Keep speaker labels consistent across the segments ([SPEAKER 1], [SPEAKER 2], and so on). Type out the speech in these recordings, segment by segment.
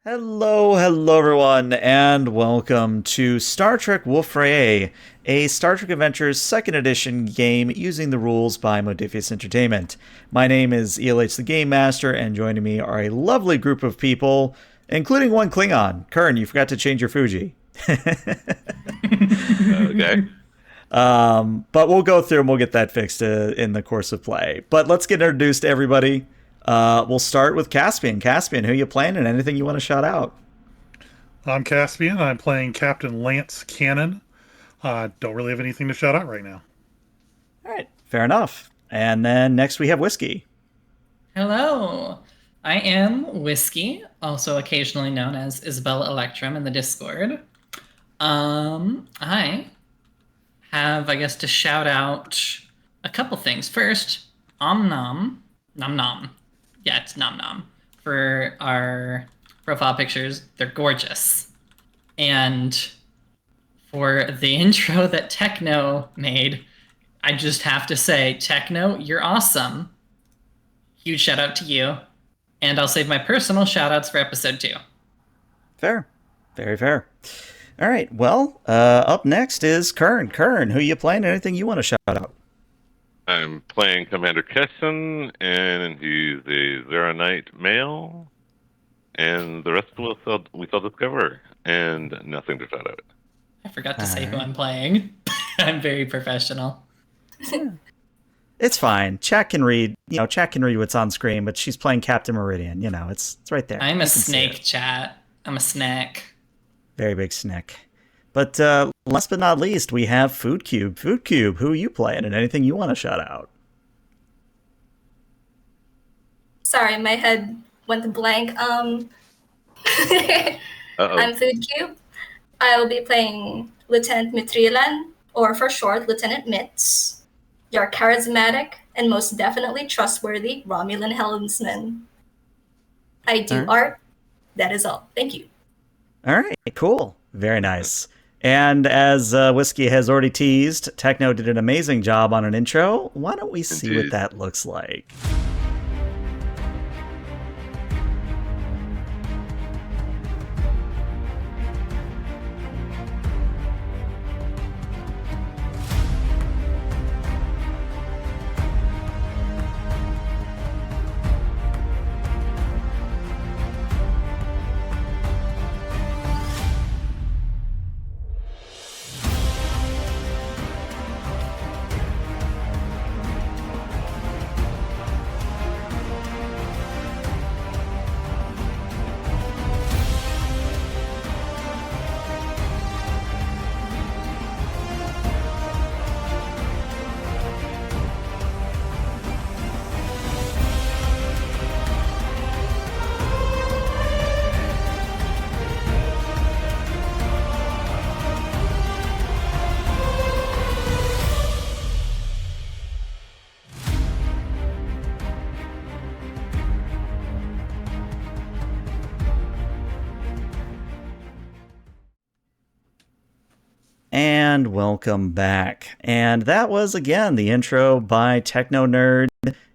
[SPEAKER 1] Hello everyone, and welcome to Star Trek Wolf-Rayet, a Star Trek Adventures 2nd Edition game using the rules by Modiphius Entertainment. My name is ELH the Game Master, and joining me are a lovely group of people, including one Klingon. Kern, you forgot to change your Fuji.
[SPEAKER 2] Okay.
[SPEAKER 1] But we'll go through and we'll get that fixed in the course of play. But let's get introduced to everybody. We'll start with Caspian. Caspian, who you playing and anything you want to shout out?
[SPEAKER 3] I'm Caspian. I'm playing Captain Lance Cannon. Don't really have anything to shout out right now.
[SPEAKER 1] All right, fair enough. And then next we have Whiskey.
[SPEAKER 4] Hello, I am Whiskey, also occasionally known as Isabella Electrum in the Discord. I have, I guess, to shout out a couple things. First, Nom Nom. Yeah, it's Nom Nom. For our profile pictures, they're gorgeous. And for the intro that Techno made, I just have to say, Techno, you're awesome. Huge shout out to you. And I'll save my personal shout outs for episode 2.
[SPEAKER 1] Fair. Very fair. All right, well, up next is Kern. Kern, who you playing? Anything you want to shout out?
[SPEAKER 2] I'm playing Commander Kesson, and he's a Zero Knight male, and the rest we shall discover, and nothing to shout out.
[SPEAKER 4] I forgot to say who I'm playing. I'm very professional.
[SPEAKER 1] It's fine. Chat can read. Chat can read what's on screen, but she's playing Captain Meridian. It's right there.
[SPEAKER 4] I'm a snake, chat. I'm a snack.
[SPEAKER 1] Very big snack. But last but not least, we have Food Cube. Food Cube, who are you playing and anything you want to shout out?
[SPEAKER 5] Sorry, my head went blank. I'm Food Cube. I will be playing Lieutenant Mitrilan, or for short, Lieutenant Mitz. Your charismatic and most definitely trustworthy Romulan helmsman. I do art. That is all. Thank you.
[SPEAKER 1] All right, cool. Very nice. And as Whiskey has already teased, Techno did an amazing job on an intro. Why don't we see what that looks like? And welcome back. And that was, again, the intro by Techno Nerd.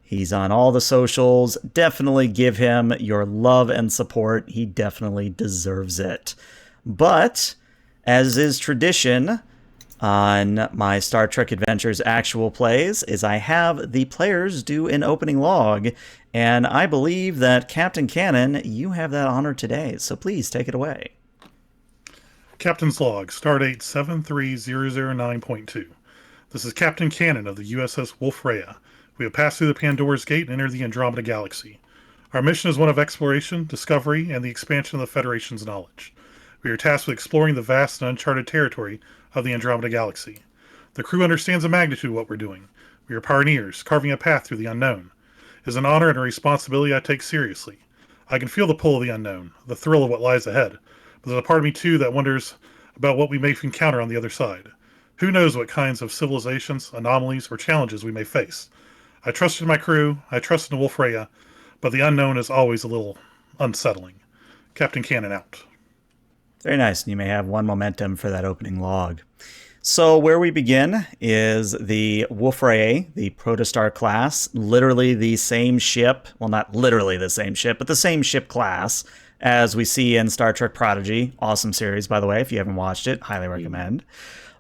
[SPEAKER 1] He's on all the socials. Definitely give him your love and support. He definitely deserves it. But, as is tradition on my Star Trek Adventures actual plays, is I have the players do an opening log. And I believe that Captain Cannon, you have that honor today. So please take it away.
[SPEAKER 3] Captain's Log, Stardate 73009.2. This is Captain Cannon of the U.S.S. Wolf-Rayet. We have passed through the Pandora's Gate and entered the Andromeda Galaxy. Our mission is one of exploration, discovery, and the expansion of the Federation's knowledge. We are tasked with exploring the vast and uncharted territory of the Andromeda Galaxy. The crew understands the magnitude of what we're doing. We are pioneers, carving a path through the unknown. It is an honor and a responsibility I take seriously. I can feel the pull of the unknown, the thrill of what lies ahead. But there's a part of me, too, that wonders about what we may encounter on the other side. Who knows what kinds of civilizations, anomalies, or challenges we may face. I trust in my crew, I trust in Wolf-Rayet, but the unknown is always a little unsettling. Captain Cannon out.
[SPEAKER 1] Very nice. And you may have one momentum for that opening log. So where we begin is the Wolf-Rayet, the Protostar class, literally the same ship. Well, not literally the same ship, but the same ship class as we see in Star Trek Prodigy. Awesome series, by the way. If you haven't watched it, highly recommend.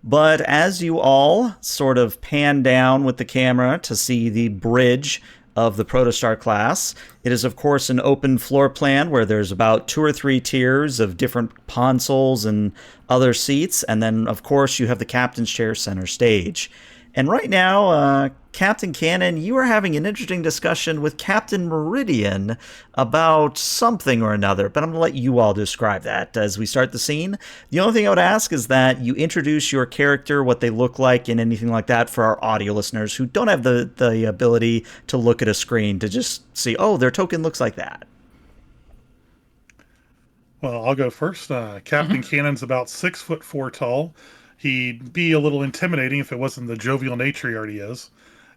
[SPEAKER 1] But as you all sort of pan down with the camera to see the bridge of the Protostar class, it is, of course, an open floor plan where there's about 2 or 3 tiers of different consoles and other seats. And then, of course, you have the captain's chair center stage. And right now, Captain Cannon, you are having an interesting discussion with Captain Meridian about something or another, but I'm going to let you all describe that as we start the scene. The only thing I would ask is that you introduce your character, what they look like, and anything like that for our audio listeners who don't have the ability to look at a screen to just see, oh, their token looks like that.
[SPEAKER 3] Well, I'll go first. Captain Cannon's about 6'4" tall. He'd be a little intimidating if it wasn't the jovial nature he already is.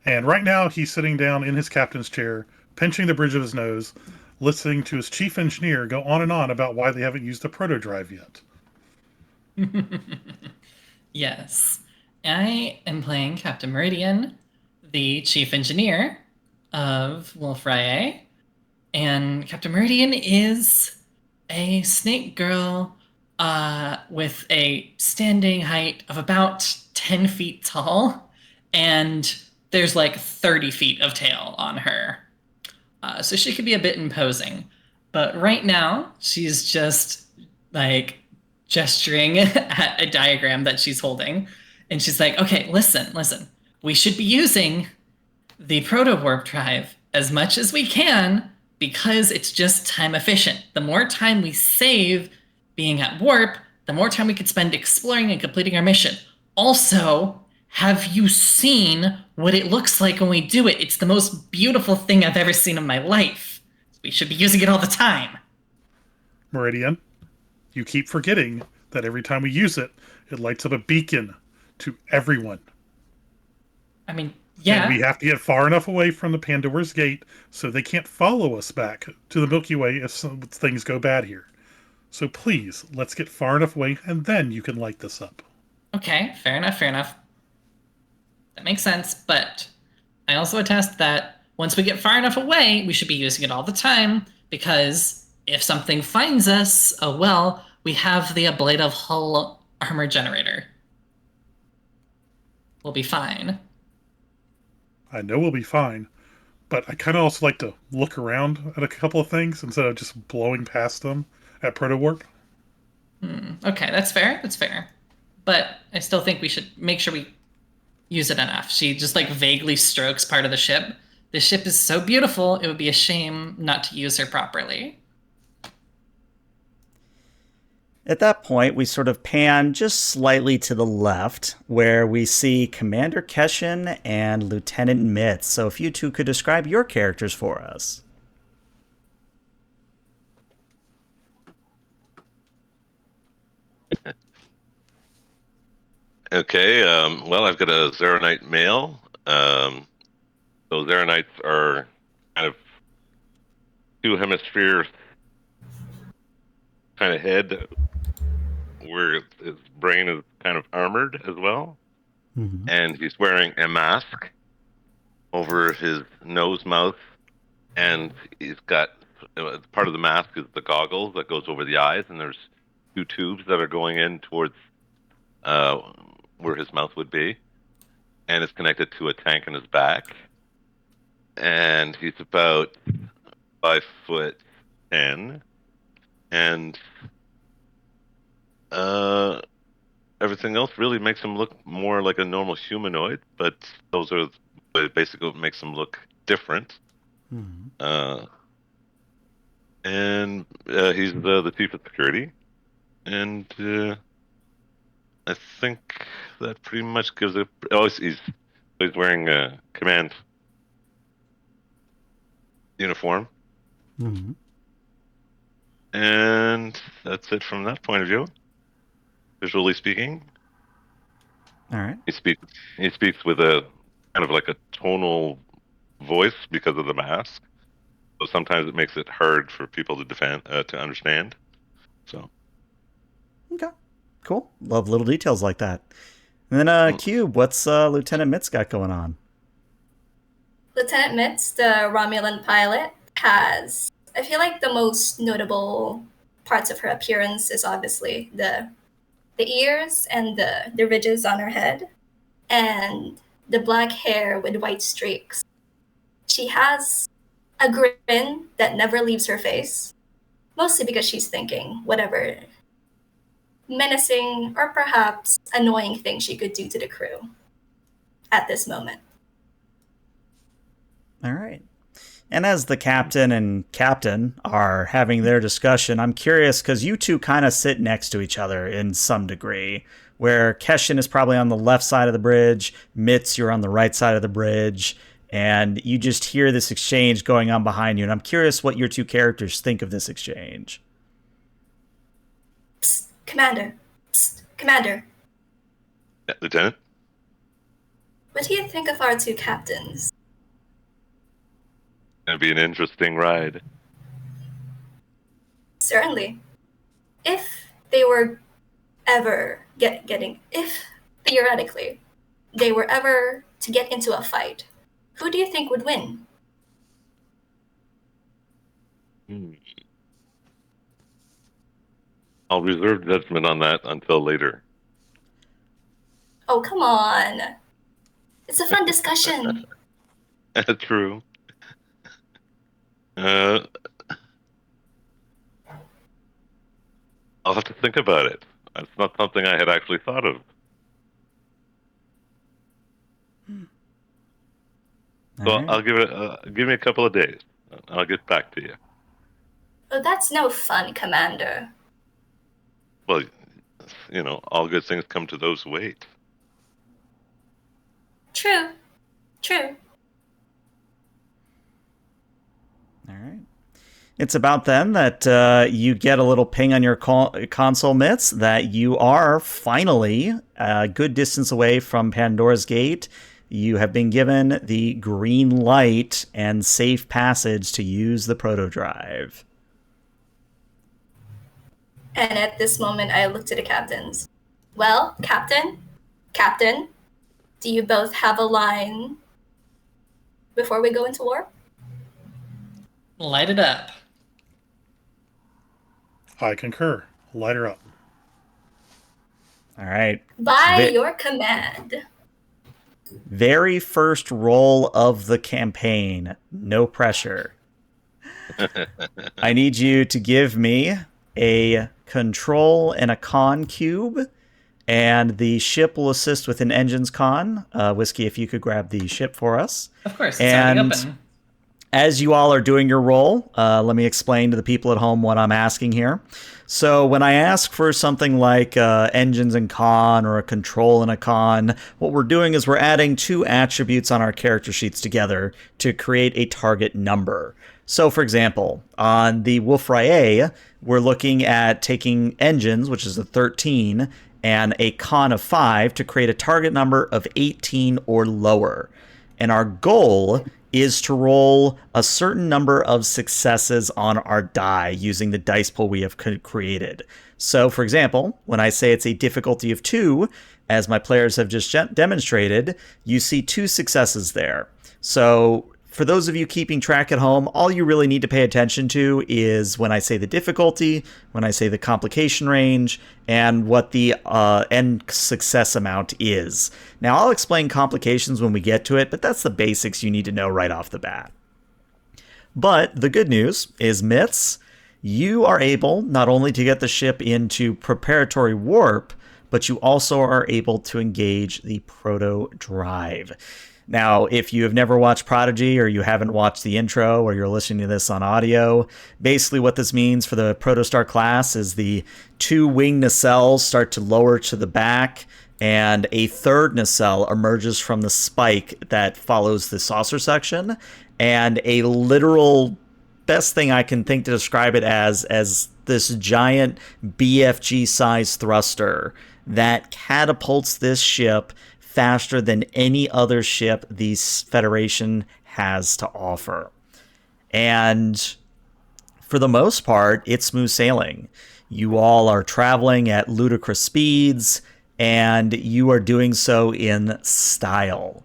[SPEAKER 3] And right now, he's sitting down in his captain's chair, pinching the bridge of his nose, listening to his chief engineer go on and on about why they haven't used a proto drive yet.
[SPEAKER 4] Yes. I am playing Captain Meridian, the chief engineer of Wolf-Rayet. And Captain Meridian is a snake girl with a standing height of about 10 feet tall, and there's like 30 feet of tail on her. So she could be a bit imposing. But right now, she's just like gesturing at a diagram that she's holding. And she's like, okay, listen. We should be using the Proto-Warp drive as much as we can because it's just time efficient. The more time we save being at warp, the more time we could spend exploring and completing our mission. Also, have you seen what it looks like when we do it? It's the most beautiful thing I've ever seen in my life. We should be using it all the time.
[SPEAKER 3] Meridian, you keep forgetting that every time we use it, it lights up a beacon to everyone.
[SPEAKER 4] I mean, yeah.
[SPEAKER 3] And we have to get far enough away from the Pandora's gate so they can't follow us back to the Milky Way if things go bad here. So please, let's get far enough away, and then you can light this up.
[SPEAKER 4] Okay, fair enough. That makes sense, but I also attest that once we get far enough away, we should be using it all the time, because if something finds us, oh well, we have the ablative hull armor generator. We'll be fine.
[SPEAKER 3] I know we'll be fine, but I kind of also like to look around at a couple of things instead of just blowing past them at Proto-Warp.
[SPEAKER 4] Okay, that's fair. But I still think we should make sure we use it enough. She just like vaguely strokes part of the ship. The ship is so beautiful, it would be a shame not to use her properly.
[SPEAKER 1] At that point, we sort of pan just slightly to the left, where we see Commander Keshin and Lieutenant Mitz. So if you two could describe your characters for us.
[SPEAKER 2] Okay, well, I've got a Zeronite male. So Zeronites are kind of 2 hemispheres kind of head, where his brain is kind of armored as well.
[SPEAKER 1] Mm-hmm.
[SPEAKER 2] And he's wearing a mask over his nose, mouth, and he's got part of the mask is the goggles that goes over the eyes, and there's 2 tubes that are going in towards where his mouth would be, and it's connected to a tank in his back. And he's about 5'10", and everything else really makes him look more like a normal humanoid, but those are basically what makes him look different.
[SPEAKER 1] Mm-hmm.
[SPEAKER 2] And he's the chief of security, and I think that pretty much gives it. Oh, he's wearing a command uniform.
[SPEAKER 1] Mm-hmm.
[SPEAKER 2] And that's it from that point of view. Visually speaking.
[SPEAKER 1] All right.
[SPEAKER 2] He speaks with a kind of like a tonal voice because of the mask. So sometimes it makes it hard for people to understand. So.
[SPEAKER 1] Okay. Cool. Love little details like that. And then Cube, what's Lieutenant Mitz got going on?
[SPEAKER 5] Lieutenant Mitz, the Romulan pilot, has, I feel like, the most notable parts of her appearance is obviously the ears and the ridges on her head, and the black hair with white streaks. She has a grin that never leaves her face, mostly because she's thinking whatever menacing or perhaps annoying thing she could do to the crew at this moment.
[SPEAKER 1] All right. And as the captain and captain are having their discussion, I'm curious because you two kind of sit next to each other in some degree, where Keshin is probably on the left side of the bridge, Mitz, you're on the right side of the bridge, and you just hear this exchange going on behind you. And I'm curious what your two characters think of this exchange.
[SPEAKER 5] Psst, Commander. Psst, Commander.
[SPEAKER 2] Yeah, Lieutenant?
[SPEAKER 5] What do you think of our two captains?
[SPEAKER 2] It'd be an interesting ride.
[SPEAKER 5] Certainly. If they were ever if theoretically they were ever to get into a fight, who do you think would win?
[SPEAKER 2] I'll reserve judgment on that until later.
[SPEAKER 5] Oh, come on. It's a fun discussion.
[SPEAKER 2] True. I'll have to think about it. That's not something I had actually thought of. So
[SPEAKER 1] All right.
[SPEAKER 2] I'll give me a couple of days. I'll get back to you.
[SPEAKER 5] Oh, that's no fun, Commander.
[SPEAKER 2] Well, all good things come to those who wait.
[SPEAKER 5] True. True.
[SPEAKER 1] All right. It's about then that you get a little ping on your console, Mitz, that you are finally a good distance away from Pandora's Gate. You have been given the green light and safe passage to use the proto-drive.
[SPEAKER 5] And at this moment, I look to the captains. Well, Captain, do you both have a line before we go into war?
[SPEAKER 4] Light it up.
[SPEAKER 3] I concur. Light her up.
[SPEAKER 1] All right.
[SPEAKER 5] By your command.
[SPEAKER 1] Very first roll of the campaign. No pressure. I need you to give me a control and a con cube, and the ship will assist with an engines con. Whiskey, if you could grab the ship for us.
[SPEAKER 4] Of course, it's already
[SPEAKER 1] And
[SPEAKER 4] open.
[SPEAKER 1] as you all are doing your roll, let me explain to the people at home what I'm asking here. So when I ask for something like engines and con or a control and a con, what we're doing is we're adding two attributes on our character sheets together to create a target number. So for example, on the Wolf-Rayet, we're looking at taking engines, which is a 13, and a con of 5 to create a target number of 18 or lower. And our goal is to roll a certain number of successes on our die using the dice pool we have created. So, for example, when I say it's a difficulty of 2, as my players have just demonstrated, you see 2 successes there. So, for those of you keeping track at home, all you really need to pay attention to is when I say the difficulty, when I say the complication range, and what the end success amount is. Now, I'll explain complications when we get to it, but that's the basics you need to know right off the bat. But the good news is, Mitz, you are able not only to get the ship into preparatory warp, but you also are able to engage the proto-drive. Now, if you have never watched Prodigy or you haven't watched the intro or you're listening to this on audio, basically what this means for the Protostar class is the 2 wing nacelles start to lower to the back and a third nacelle emerges from the spike that follows the saucer section, and a literal best thing I can think to describe it as this giant BFG size thruster that catapults this ship faster than any other ship the Federation has to offer. And for the most part, it's smooth sailing. You all are traveling at ludicrous speeds, and you are doing so in style.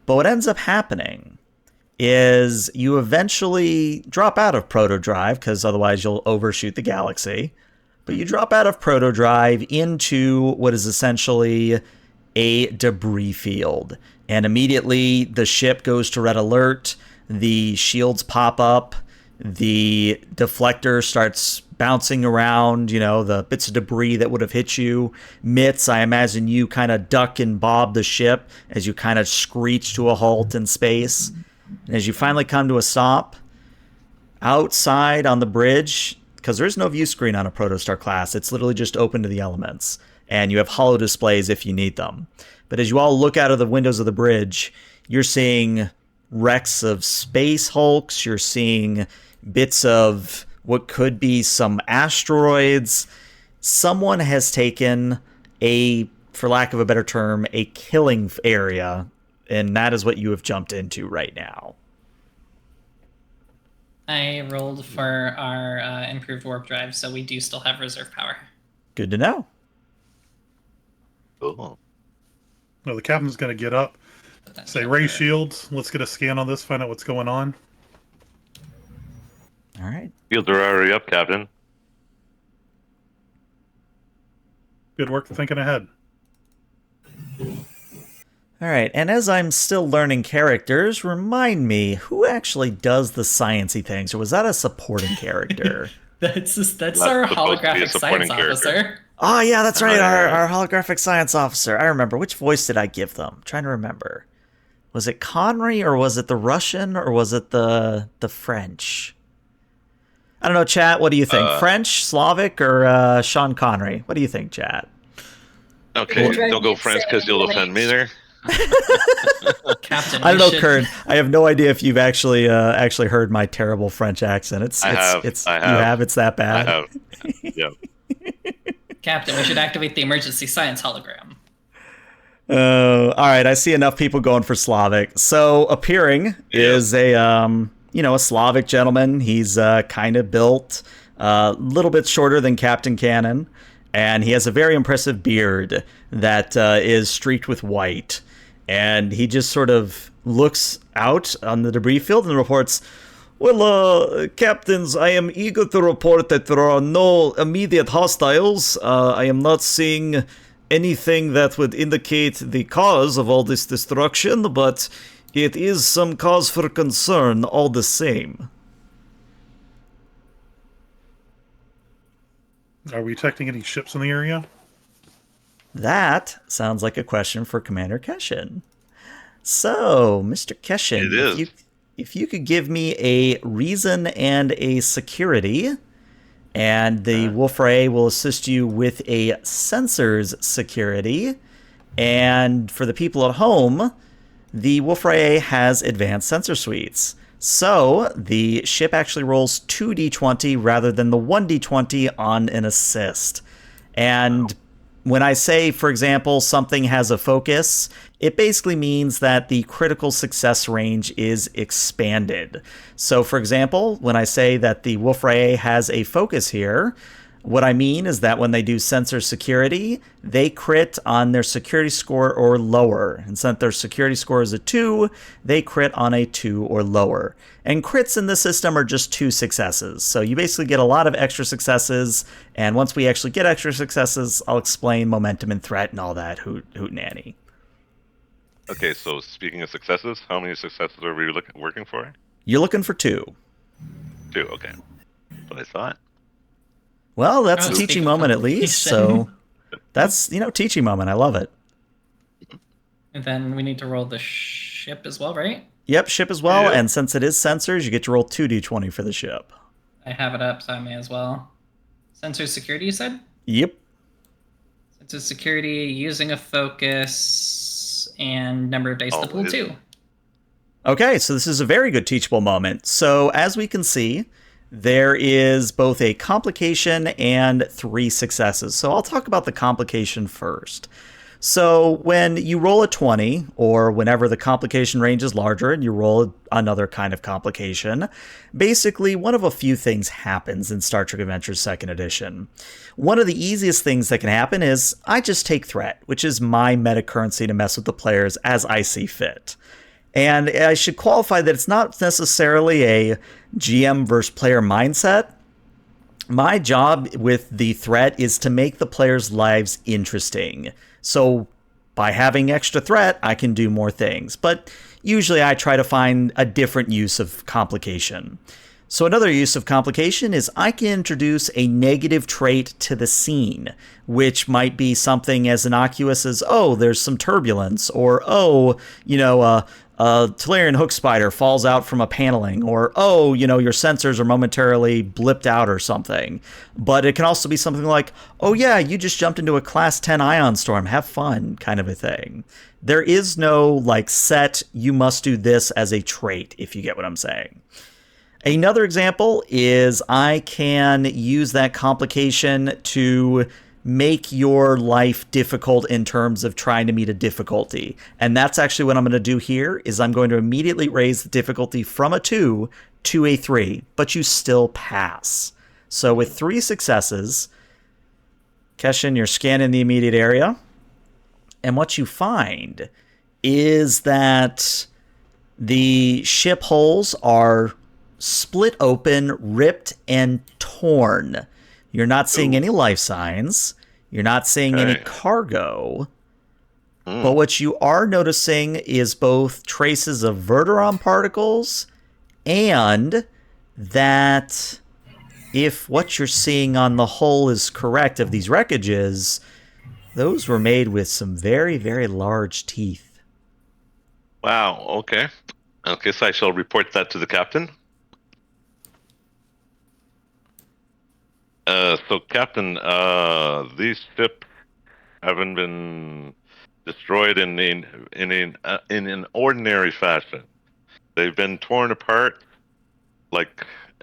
[SPEAKER 1] But what ends up happening is you eventually drop out of Proto Drive, because otherwise you'll overshoot the galaxy. But you drop out of Proto Drive into what is essentially a debris field. And immediately the ship goes to red alert, the shields pop up, the deflector starts bouncing around, the bits of debris that would have hit you. Mitts, I imagine you kind of duck and bob the ship as you kind of screech to a halt in space. And as you finally come to a stop, outside on the bridge, because there's no view screen on a Protostar class, it's literally just open to the elements. And you have holo displays if you need them. But as you all look out of the windows of the bridge, you're seeing wrecks of space hulks, you're seeing bits of what could be some asteroids. Someone has taken for lack of a better term, a killing area, and that is what you have jumped into right now.
[SPEAKER 4] I rolled for our improved warp drive, so we do still have reserve power.
[SPEAKER 1] Good to know.
[SPEAKER 2] Cool.
[SPEAKER 3] No, the captain's going to get up, say, raise shields. Let's get a scan on this, find out what's going on.
[SPEAKER 1] All right.
[SPEAKER 2] Shields are already up, Captain.
[SPEAKER 3] Good work thinking ahead.
[SPEAKER 1] All right, and as I'm still learning characters, remind me, who actually does the sciencey things, or was that a supporting character?
[SPEAKER 4] That's our
[SPEAKER 2] supposed to be a
[SPEAKER 4] holographic
[SPEAKER 2] supporting
[SPEAKER 4] science
[SPEAKER 2] character.
[SPEAKER 4] officer.
[SPEAKER 1] Oh, yeah, that's right, our holographic science officer. I remember. Which voice did I give them? I'm trying to remember. Was it Connery, or was it the Russian, or was it the French? I don't know, chat, what do you think? French, Slavic, or Sean Connery? What do you think, chat?
[SPEAKER 2] Okay, don't go French because you'll offend me there.
[SPEAKER 4] Captain,
[SPEAKER 1] I don't know, Kern. I have no idea if you've actually heard my terrible French accent. I have. It's that bad.
[SPEAKER 2] I have. Yeah.
[SPEAKER 4] Captain, we should activate the emergency science hologram.
[SPEAKER 1] All right. I see enough people going for Slavic. So appearing is a Slavic gentleman. He's kind of built, a little bit shorter than Captain Cannon, and he has a very impressive beard that is streaked with white. And he just sort of looks out on the debris field and reports, "Well, captains, I am eager to report that there are no immediate hostiles. I am not seeing anything that would indicate the cause of all this destruction, but it is some cause for concern all the same."
[SPEAKER 3] Are we detecting any ships in the area?
[SPEAKER 1] That sounds like a question for Commander Keshin. So, Mr. Keshin,
[SPEAKER 2] It is.
[SPEAKER 1] if you could give me a reason and a security, and the Wolf-Rayet will assist you with a sensors security, and for the people at home, the Wolf-Rayet has advanced sensor suites. So, the ship actually rolls 2d20 rather than the 1d20 on an assist. And when I say, for example, something has a focus, it basically means that the critical success range is expanded. So, for example, when I say that the Wolf-Rayet has a focus here, what I mean is that when they do sensor security, they crit on their security score or lower. And since their security score is a 2, they crit on a 2 or lower. And crits in this system are just 2 successes. So you basically get a lot of extra successes. And once we actually get extra successes, I'll explain momentum and threat and all that hootenanny.
[SPEAKER 2] Okay, so speaking of successes, how many successes are we working for?
[SPEAKER 1] You're looking for 2.
[SPEAKER 2] 2, okay. That's what I thought.
[SPEAKER 1] Well, that's a
[SPEAKER 4] Oh,
[SPEAKER 1] teaching
[SPEAKER 4] speak of
[SPEAKER 1] moment at least. So that's, teaching moment. I love it.
[SPEAKER 4] And then we need to roll the ship as well, right?
[SPEAKER 1] Yep, ship as well.
[SPEAKER 2] Yeah.
[SPEAKER 1] And since it is sensors, you get to roll 2d20 for the ship.
[SPEAKER 4] I have it up, so I may as well. Sensor security, you said?
[SPEAKER 1] Yep.
[SPEAKER 4] Sensor security, using a focus, and number of dice to pull 2.
[SPEAKER 1] Okay, so this is a very good teachable moment. So as we can see, there is both a complication and 3 successes. So I'll talk about the complication first. So when you roll a 20, or whenever the complication range is larger and you roll another kind of complication, basically one of a few things happens in Star Trek Adventures 2nd Edition. One of the easiest things that can happen is I just take threat, which is my meta currency to mess with the players as I see fit. And I should qualify that it's not necessarily a GM versus player mindset. My job with the threat is to make the players' lives interesting. So by having extra threat, I can do more things. But usually I try to find a different use of complication. So another use of complication is I can introduce a negative trait to the scene, which might be something as innocuous as, oh, there's some turbulence, or, oh, a Tellurian hook spider falls out from a paneling, or, oh, your sensors are momentarily blipped out or something. But it can also be something like, oh yeah, you just jumped into a class 10 ion storm, have fun, kind of a thing. There is no, set, you must do this as a trait, if you get what I'm saying. Another example is I can use that complication to make your life difficult in terms of trying to meet a difficulty. And that's actually what I'm going to do here, is I'm going to immediately raise the difficulty from a 2 to a 3, but you still pass. So with 3 successes, Keshin, you're scanning the immediate area, and what you find is that the ship hulls are split open, ripped, and torn. You're not seeing any life signs. You're not seeing any cargo. But what you are noticing is both traces of Verteron particles, and that if what you're seeing on the hull is correct of these wreckages, those were made with some very, very large teeth.
[SPEAKER 2] Wow, okay. Okay, so I shall report that to the captain. So, Captain, these ships haven't been destroyed in an ordinary fashion. They've been torn apart,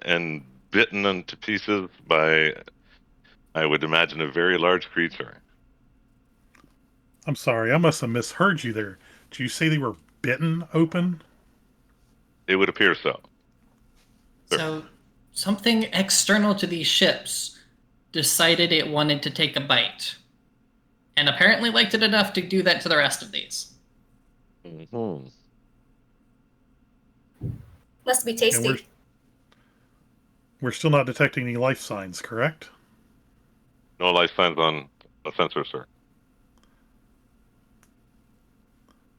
[SPEAKER 2] and bitten into pieces by, I would imagine, a very large creature.
[SPEAKER 3] I'm sorry, I must have misheard you there. Did you say they were bitten open?
[SPEAKER 2] It would appear so.
[SPEAKER 4] So something external to these ships decided it wanted to take a bite, and apparently liked it enough to do that to the rest of these.
[SPEAKER 2] Mm-hmm.
[SPEAKER 5] Must be tasty.
[SPEAKER 3] And we're still not detecting any life signs, correct?
[SPEAKER 2] No life signs on the sensor, sir.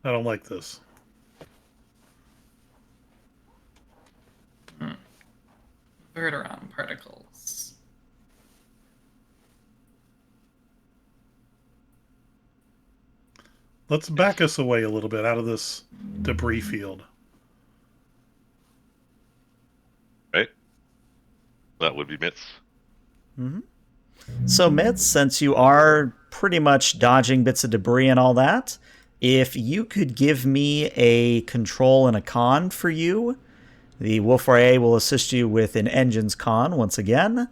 [SPEAKER 3] I don't like this.
[SPEAKER 4] Verteron particles.
[SPEAKER 3] Let's back us away a little bit out of this debris field.
[SPEAKER 2] Right? That would be Mitz.
[SPEAKER 1] Mm-hmm. So, Mitz, since you are pretty much dodging bits of debris and all that, if you could give me a control and a con for you, the Wolf-Rayet will assist you with an engines con once again.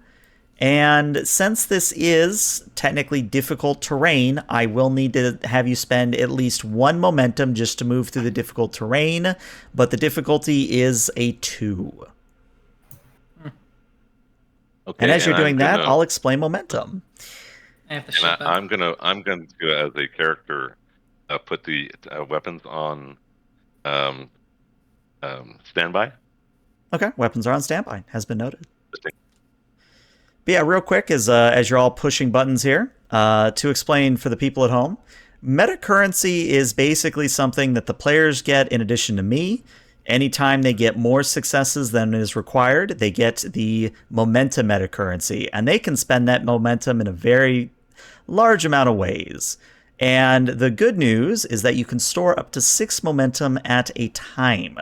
[SPEAKER 1] And since this is technically difficult terrain, I will need to have you spend at least 1 momentum just to move through the difficult terrain, but the difficulty is a 2.
[SPEAKER 2] Okay,
[SPEAKER 1] and as you're doing that, I'll explain momentum.
[SPEAKER 4] I have the ship up.
[SPEAKER 2] I'm gonna as a character put the weapons on standby.
[SPEAKER 1] Okay, weapons are on standby. Has been noted. But yeah, real quick, as you're all pushing buttons here, to explain for the people at home, meta currency is basically something that the players get in addition to me. Anytime they get more successes than is required, they get the momentum meta currency, and they can spend that momentum in a very large amount of ways. And the good news is that you can store up to 6 momentum at a time.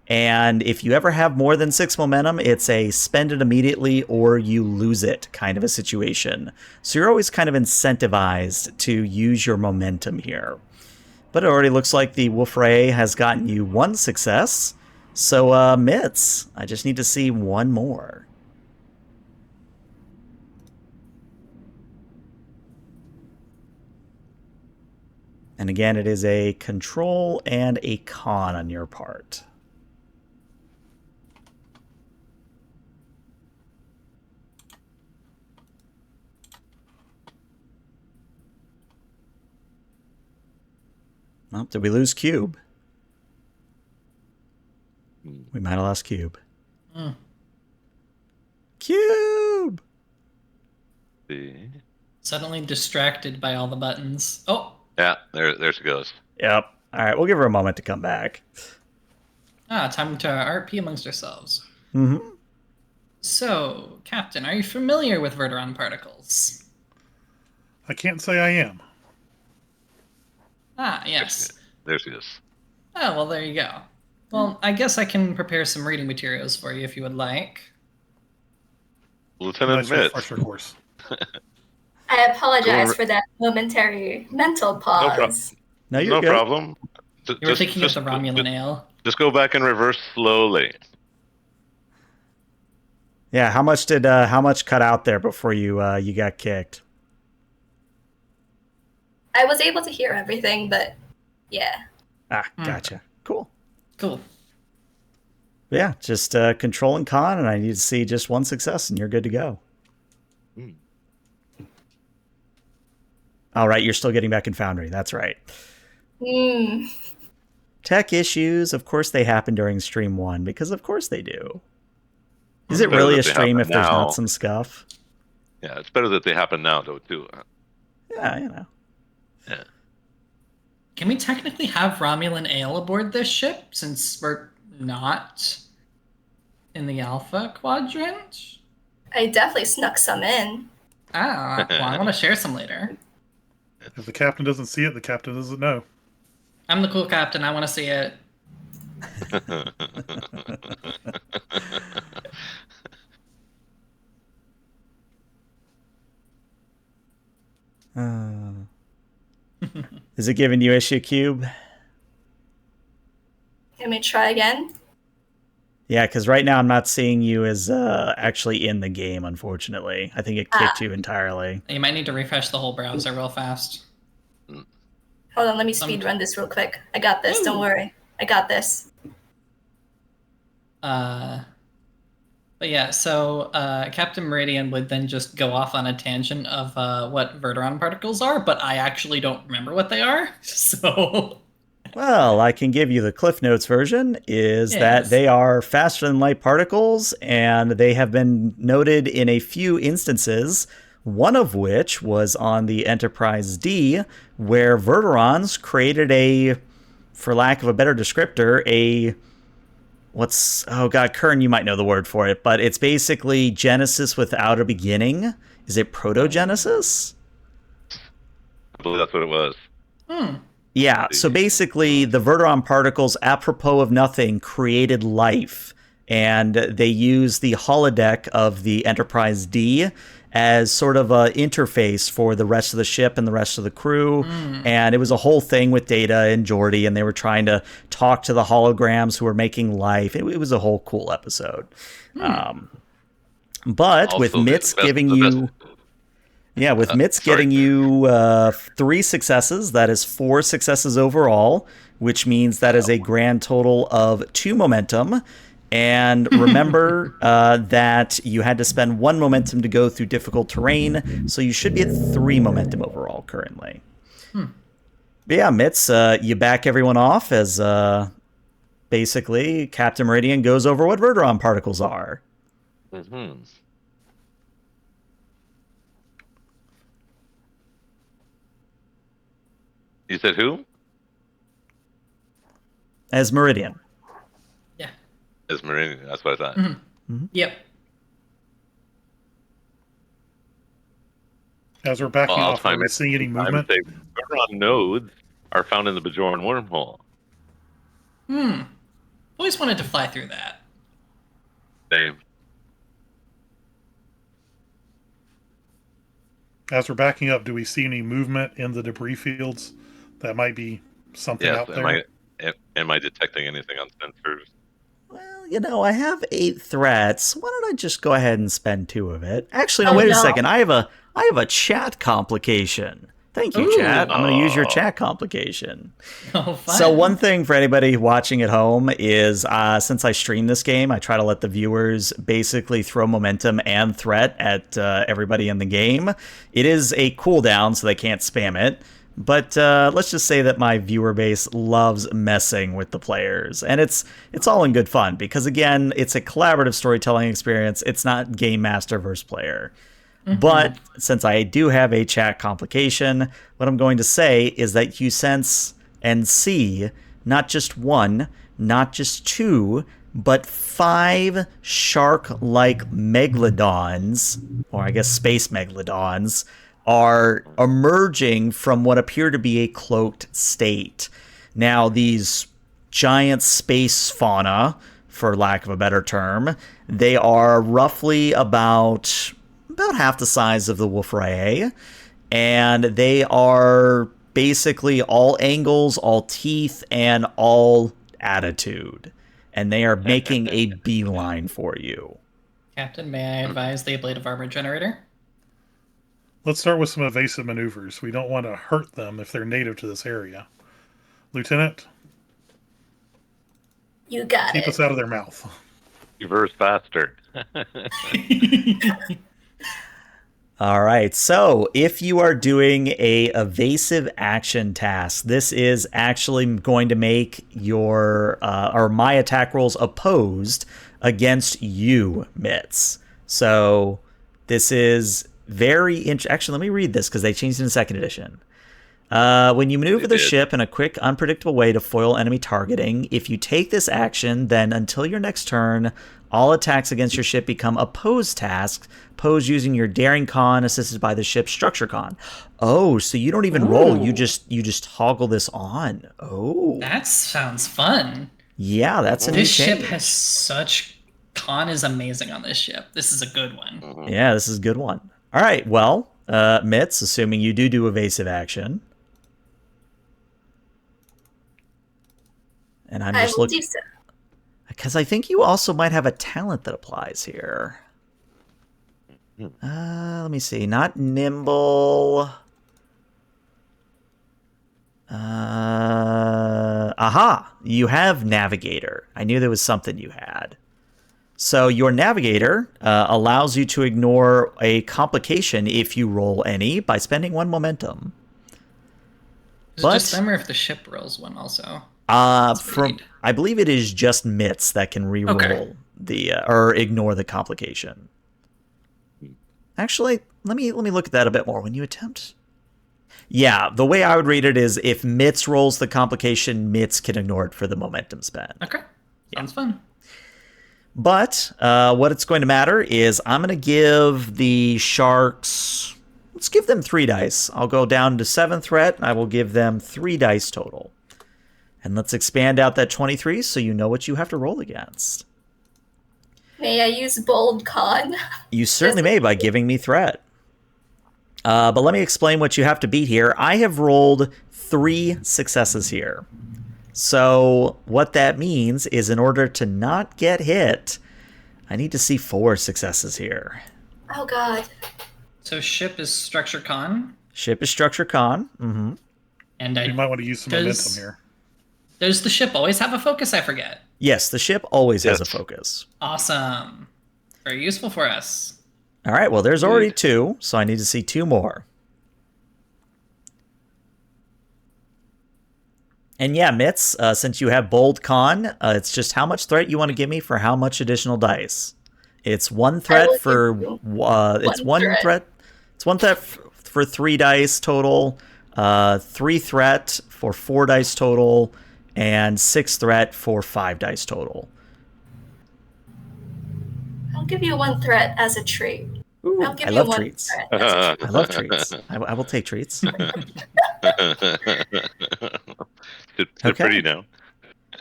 [SPEAKER 1] And if you ever have more than 6 momentum, it's a spend it immediately or you lose it kind of a situation. So you're always kind of incentivized to use your momentum here. But it already looks like the Wolf-Rayet has gotten you 1 success. So, Mitz, I just need to see 1 more. And again, it is a control and a con on your part. Well, did we lose Cube? We might have lost Cube.
[SPEAKER 4] Mm.
[SPEAKER 1] Cube!
[SPEAKER 2] See?
[SPEAKER 4] Suddenly distracted by all the buttons. Oh,
[SPEAKER 2] Yeah, there she goes.
[SPEAKER 1] Yep. All right, we'll give her a moment to come back.
[SPEAKER 4] time to RP amongst ourselves.
[SPEAKER 1] Mm-hmm.
[SPEAKER 4] So, Captain, are you familiar with Verteron particles?
[SPEAKER 3] I can't say I am.
[SPEAKER 4] Ah, yes.
[SPEAKER 2] There she is.
[SPEAKER 4] Oh, well, there you go. Well, I guess I can prepare some reading materials for you if you would like.
[SPEAKER 2] Lieutenant
[SPEAKER 3] Nice
[SPEAKER 2] Mitz.
[SPEAKER 3] refresher course.
[SPEAKER 5] I apologize
[SPEAKER 2] Go
[SPEAKER 5] for that momentary mental
[SPEAKER 2] No,
[SPEAKER 5] pause.
[SPEAKER 1] No, you're good.
[SPEAKER 2] problem.
[SPEAKER 4] You were thinking of the Romulan ale.
[SPEAKER 2] Just go back and reverse slowly.
[SPEAKER 1] Yeah, how much cut out there before you got kicked?
[SPEAKER 5] I was able to hear everything, but yeah.
[SPEAKER 1] Ah, gotcha. Cool.
[SPEAKER 4] Cool.
[SPEAKER 1] Yeah, just control and con, and I need to see just one success, and you're good to go. All right, you're still getting back in Foundry. That's right. Tech issues, of course, they happen during stream 1, because of course they do. Is it really a stream if there's not some scuff?
[SPEAKER 2] Yeah, it's better that they happen now, though, too.
[SPEAKER 1] Yeah, you know.
[SPEAKER 2] Yeah.
[SPEAKER 4] Can we technically have Romulan ale aboard this ship, since we're not in the Alpha Quadrant?
[SPEAKER 5] I definitely snuck some in.
[SPEAKER 4] Ah, well, I want to share some later.
[SPEAKER 3] If the captain doesn't see it, the captain doesn't know.
[SPEAKER 4] I'm the cool captain. I want to see it.
[SPEAKER 1] Is it giving you issue, Cube?
[SPEAKER 5] Let me try again.
[SPEAKER 1] Yeah, because right now I'm not seeing you as actually in the game, unfortunately. I think it kicked you entirely.
[SPEAKER 4] You might need to refresh the whole browser real fast.
[SPEAKER 5] Hold on, let me speed run this real quick. I got this, don't worry. I got this.
[SPEAKER 4] But yeah, so Captain Meridian would then just go off on a tangent of what Verteron particles are, but I actually don't remember what they are, so...
[SPEAKER 1] Well, I can give you the Cliff Notes version, is that they are faster than light particles, and they have been noted in a few instances, one of which was on the Enterprise D, where Verterons created a, for lack of a better descriptor, oh god, Kern, you might know the word for it, but it's basically Genesis without a beginning. Is it Proto-Genesis?
[SPEAKER 2] I believe that's what it was.
[SPEAKER 1] Yeah, so basically the Verteron particles, apropos of nothing, created life. And they use the holodeck of the Enterprise D as sort of an interface for the rest of the ship and the rest of the crew. And it was a whole thing with Data and Geordi, and they were trying to talk to the holograms who were making life. It was a whole cool episode. But also with Mitz giving you... Yeah, with Mitz getting you 3 successes, that is 4 successes overall, which means that is a grand total of 2 momentum. And remember that you had to spend 1 momentum to go through difficult terrain, so you should be at 3 momentum overall currently. But yeah, Mitz, you back everyone off as basically Captain Meridian goes over what Verteron particles are.
[SPEAKER 2] You said who?
[SPEAKER 1] As Meridian.
[SPEAKER 4] Yeah.
[SPEAKER 2] As Meridian, that's what I thought.
[SPEAKER 4] Yep.
[SPEAKER 3] As we're backing off, are we seeing any movement?
[SPEAKER 2] Verteron nodes are found in the Bajoran wormhole.
[SPEAKER 4] Always wanted to fly through that.
[SPEAKER 2] Same.
[SPEAKER 3] As we're backing up, do we see any movement in the debris fields? That might be something out there.
[SPEAKER 2] Am I detecting anything on sensors?
[SPEAKER 1] Well, you know, I have 8 threats. Why don't I just go ahead and spend 2 of it? Actually, no, wait a second. I have a chat complication. Thank you, chat. I'm going to use your chat complication.
[SPEAKER 4] Oh, fine.
[SPEAKER 1] So one thing for anybody watching at home is since I stream this game, I try to let the viewers basically throw momentum and threat at everybody in the game. It is a cooldown, so they can't spam it. But let's just say that my viewer base loves messing with the players. And it's all in good fun because, again, it's a collaborative storytelling experience. It's not game master versus player. But since I do have a chat complication, what I'm going to say is that you sense and see not just one, not just two, but 5 shark-like megalodons, or I guess space megalodons, are emerging from what appear to be a cloaked state. Now, these giant space fauna, for lack of a better term, they are roughly about half the size of the Wolf-Rayet, and they are basically all angles, all teeth, and all attitude. And they are making a beeline for you.
[SPEAKER 4] Captain, may I advise the ablative armor generator?
[SPEAKER 3] Let's start with some evasive maneuvers. We don't want to hurt them if they're native to this area. Lieutenant,
[SPEAKER 5] You got
[SPEAKER 3] keep
[SPEAKER 5] it.
[SPEAKER 3] us out of their mouth.
[SPEAKER 2] Reverse faster.
[SPEAKER 1] All right, so if you are doing a evasive action task, this is actually going to make your or my attack rolls opposed against you, Mitz. So this is very actually, let me read this because they changed it in second edition. When you maneuver the ship in a quick, unpredictable way to foil enemy targeting, if you take this action, then until your next turn, all attacks against your ship become opposed tasks, posed using your daring con assisted by the ship's structure con. Oh, so you don't even roll, you just toggle this on. Oh.
[SPEAKER 4] That sounds fun.
[SPEAKER 1] Yeah, that's a new
[SPEAKER 4] This ship
[SPEAKER 1] change.
[SPEAKER 4] has such... Con is amazing on this ship. This is a good one.
[SPEAKER 1] Yeah, this is a good one. All right, well, Mitz, assuming you do evasive action. And I'm
[SPEAKER 5] I
[SPEAKER 1] just
[SPEAKER 5] will
[SPEAKER 1] looking...
[SPEAKER 5] do so.
[SPEAKER 1] Because I think you also might have a talent that applies here. Let me see. Not nimble. Aha! You have navigator. I knew there was something you had. So your navigator allows you to ignore a complication if you roll any by spending 1 momentum.
[SPEAKER 4] Is it just them or if the ship rolls one also?
[SPEAKER 1] I
[SPEAKER 4] read.
[SPEAKER 1] believe it is just Mitz that can re-roll
[SPEAKER 4] Okay.
[SPEAKER 1] the or ignore the complication. Actually, let me look at that a bit more. When you attempt, yeah, the way I would read it is if Mitz rolls the complication, Mitz can ignore it for the momentum spend.
[SPEAKER 4] Okay. Sounds fun.
[SPEAKER 1] But what it's going to matter is I'm going to give the sharks. Let's give them 3 dice. I'll go down to 7 threat. And I will give them 3 dice total. And let's expand out that 23 so you know what you have to roll against.
[SPEAKER 5] May I use bold con?
[SPEAKER 1] You certainly may by giving me threat. But let me explain what you have to beat here. I have rolled 3 successes here. So what that means is in order to not get hit, I need to see 4 successes here.
[SPEAKER 5] Oh god.
[SPEAKER 4] So ship is structure con.
[SPEAKER 1] Ship is structure con. Mm-hmm.
[SPEAKER 4] And
[SPEAKER 3] You might want to use some momentum here.
[SPEAKER 4] Does the ship always have a focus? I forget.
[SPEAKER 1] Yes, the ship always has a
[SPEAKER 2] Yes.
[SPEAKER 1] focus.
[SPEAKER 4] Awesome. Very useful for us.
[SPEAKER 1] All right, well, there's already 2, so I need to see 2 more. And yeah, Mitz, since you have bold con, it's just how much threat you want to give me for how much additional dice. It's 1 threat
[SPEAKER 5] will
[SPEAKER 1] for
[SPEAKER 5] give you
[SPEAKER 1] it's one
[SPEAKER 5] threat.
[SPEAKER 1] threat. It's 1 threat for 3 dice total, 3 threat for 4 dice total, and 6 threat for 5 dice total.
[SPEAKER 5] I'll give you 1 threat as a treat.
[SPEAKER 1] Ooh,
[SPEAKER 5] I'll give
[SPEAKER 1] I
[SPEAKER 5] you
[SPEAKER 1] love
[SPEAKER 5] 1
[SPEAKER 1] treats.
[SPEAKER 5] threat as a treat.
[SPEAKER 1] I love treats. I will take treats.
[SPEAKER 2] They're
[SPEAKER 1] Okay.
[SPEAKER 2] pretty now.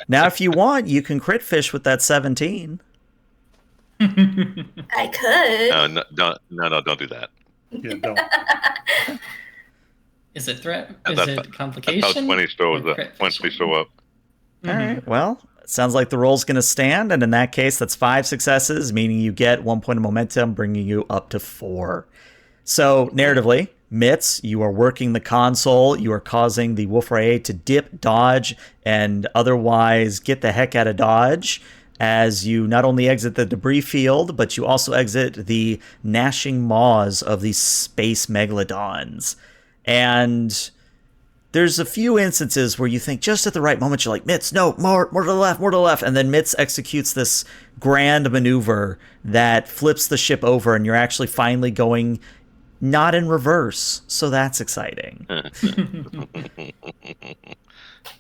[SPEAKER 1] Now, if you want, you can crit fish with that 17.
[SPEAKER 5] I could.
[SPEAKER 2] No, don't do that.
[SPEAKER 3] Yeah, don't.
[SPEAKER 4] Is it threat? Is
[SPEAKER 2] That's
[SPEAKER 4] it
[SPEAKER 2] how
[SPEAKER 4] complication?
[SPEAKER 2] 20 shows
[SPEAKER 4] Or
[SPEAKER 2] up.
[SPEAKER 4] crit
[SPEAKER 2] 20
[SPEAKER 4] fishing?
[SPEAKER 2] show up.
[SPEAKER 1] All right. Well, it sounds like the roll's going to stand, and in that case, that's 5 successes, meaning you get 1 point of momentum, bringing you up to 4. So, narratively, Mitz, you are working the console. You are causing the Wolf-Rayet to dip, dodge, and otherwise get the heck out of dodge as you not only exit the debris field, but you also exit the gnashing maws of these space megalodons. And there's a few instances where you think just at the right moment, you're like, Mitz, no, more to the left, more to the left. And then Mitz executes this grand maneuver that flips the ship over, and you're actually finally going not in reverse. So that's exciting.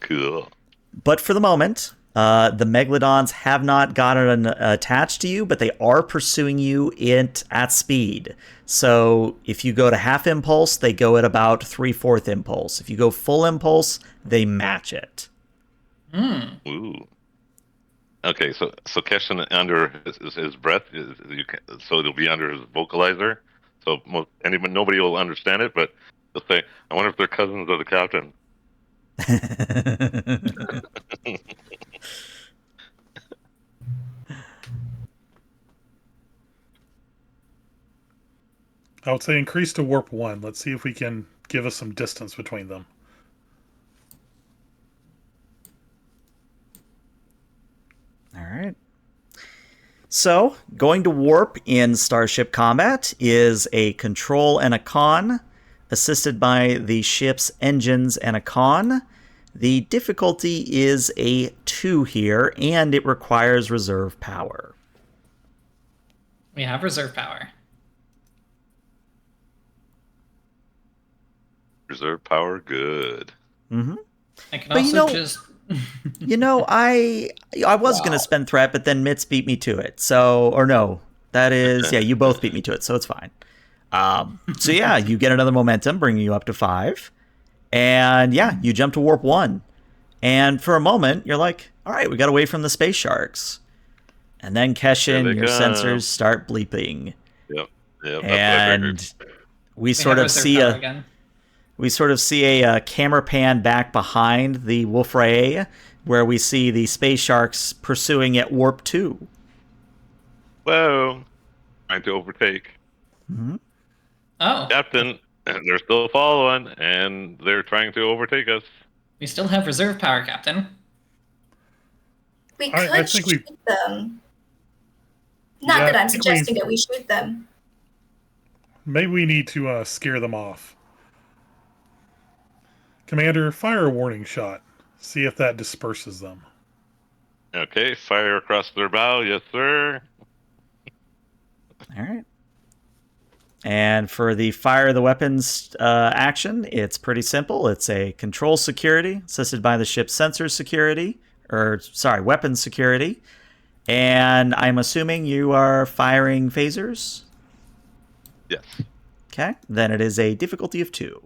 [SPEAKER 2] Cool.
[SPEAKER 1] But for the moment, the Megalodons have not gotten attached to you, but they are pursuing you at speed. So if you go to half impulse, they go at about 3/4 impulse. If you go full impulse, they match it.
[SPEAKER 2] Ooh. Okay, so Keshan under his breath so it'll be under his vocalizer. So nobody will understand it, but they'll say, "I wonder if they're cousins of the captain."
[SPEAKER 3] I would say increase to warp 1. Let's see if we can give us some distance between them.
[SPEAKER 1] All right. So, going to warp in Starship Combat is a control and a con, assisted by the ship's engines and a con. The difficulty is a 2 here, and it requires reserve power.
[SPEAKER 4] We have reserve power.
[SPEAKER 2] Reserve power, good.
[SPEAKER 1] Mm-hmm.
[SPEAKER 4] I can
[SPEAKER 1] But
[SPEAKER 4] also just...
[SPEAKER 1] I was going to spend threat, but then Mitz beat me to it. So, or no, that is, you both beat me to it, so it's fine. So yeah, you get another momentum, bringing you up to 5. And yeah, you jump to warp 1. And for a moment, you're like, all right, we got away from the space sharks. And then, Keshin, your sensors start bleeping.
[SPEAKER 2] Yep.
[SPEAKER 1] And we sort of see a camera pan back behind the Wolf-Rayet, where we see the space sharks pursuing at warp 2.
[SPEAKER 2] Whoa. Trying to overtake.
[SPEAKER 1] Mm-hmm.
[SPEAKER 4] Oh.
[SPEAKER 2] Captain, they're still following, and they're trying to overtake us.
[SPEAKER 4] We still have reserve power, Captain.
[SPEAKER 5] We could shoot them. Not that I'm suggesting that we shoot them.
[SPEAKER 3] Maybe we need to scare them off. Commander, fire a warning shot. See if that disperses them.
[SPEAKER 2] Okay, fire across their bow. Yes, sir.
[SPEAKER 1] All right. And for the fire the weapons action, it's pretty simple. It's a control security, assisted by the ship's sensor security, weapons security. And I'm assuming you are firing phasers?
[SPEAKER 2] Yes.
[SPEAKER 1] Okay, then it is a difficulty of 2.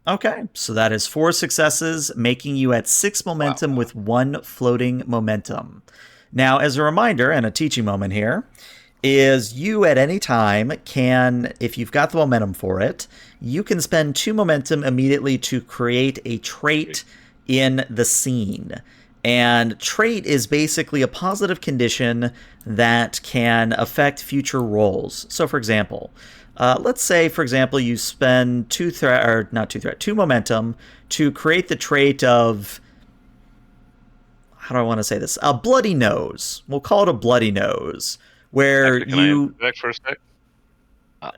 [SPEAKER 1] Okay, so that is 4 successes, making you at 6 momentum with 1 floating momentum. Now, as a reminder, and a teaching moment here, is you at any time can, if you've got the momentum for it, you can spend 2 momentum immediately to create a trait in the scene. And trait is basically a positive condition that can affect future rolls. So, for example, let's say, for example, you spend 2 momentum to create the trait of, how do I want to say this? A bloody nose. We'll call it a bloody nose, where
[SPEAKER 2] Actually, can I interject for a sec?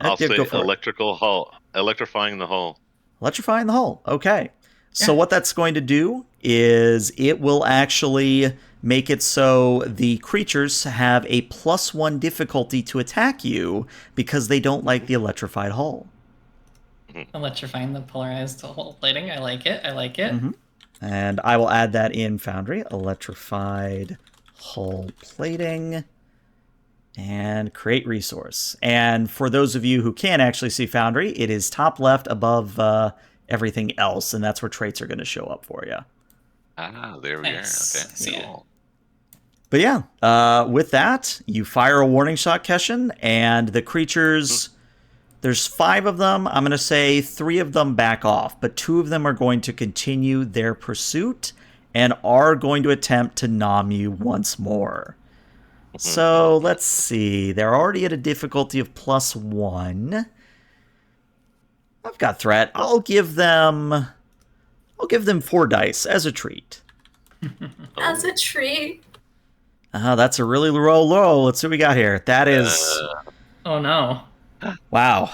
[SPEAKER 2] I'll say electrifying the hull.
[SPEAKER 1] Electrifying the hull. Okay. So what that's going to do is it will actually make it so the creatures have a +1 difficulty to attack you because they don't like the electrified hull.
[SPEAKER 4] Electrifying the polarized hull plating. I like it.
[SPEAKER 1] Mm-hmm. And I will add that in Foundry. Electrified hull plating. And create resource. And for those of you who can actually see Foundry, it is top left above everything else, and that's where traits are going to show up for you.
[SPEAKER 2] Ah, there we are. Okay.
[SPEAKER 4] See it.
[SPEAKER 1] But yeah, with that, you fire a warning shot, Keshin, and the creatures, there's 5 of them. I'm going to say 3 of them back off, but 2 of them are going to continue their pursuit and are going to attempt to nom you once more. So let's see. They're already at a difficulty of +1. I've got threat. I'll give them 4 dice as a treat.
[SPEAKER 5] As a treat.
[SPEAKER 1] That's a really low. Let's see what we got here. That is
[SPEAKER 4] Oh no.
[SPEAKER 1] wow.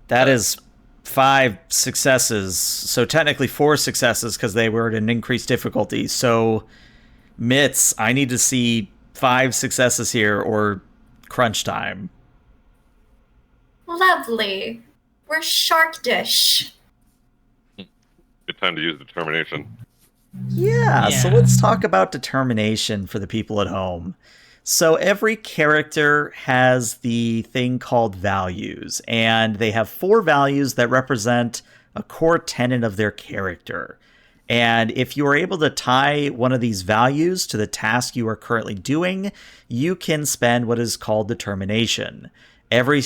[SPEAKER 1] That is 5 successes. So technically 4 successes because they were at an increased difficulty. So Mitz, I need to see 5 successes here or crunch time.
[SPEAKER 5] Lovely. We're Shark Dish.
[SPEAKER 2] Good time to use determination.
[SPEAKER 1] Yeah, so
[SPEAKER 4] Yeah.
[SPEAKER 1] let's talk about determination for the people at home. So every character has the thing called values, and they have 4 values that represent a core tenet of their character. And if you are able to tie one of these values to the task you are currently doing, you can spend what is called determination. Every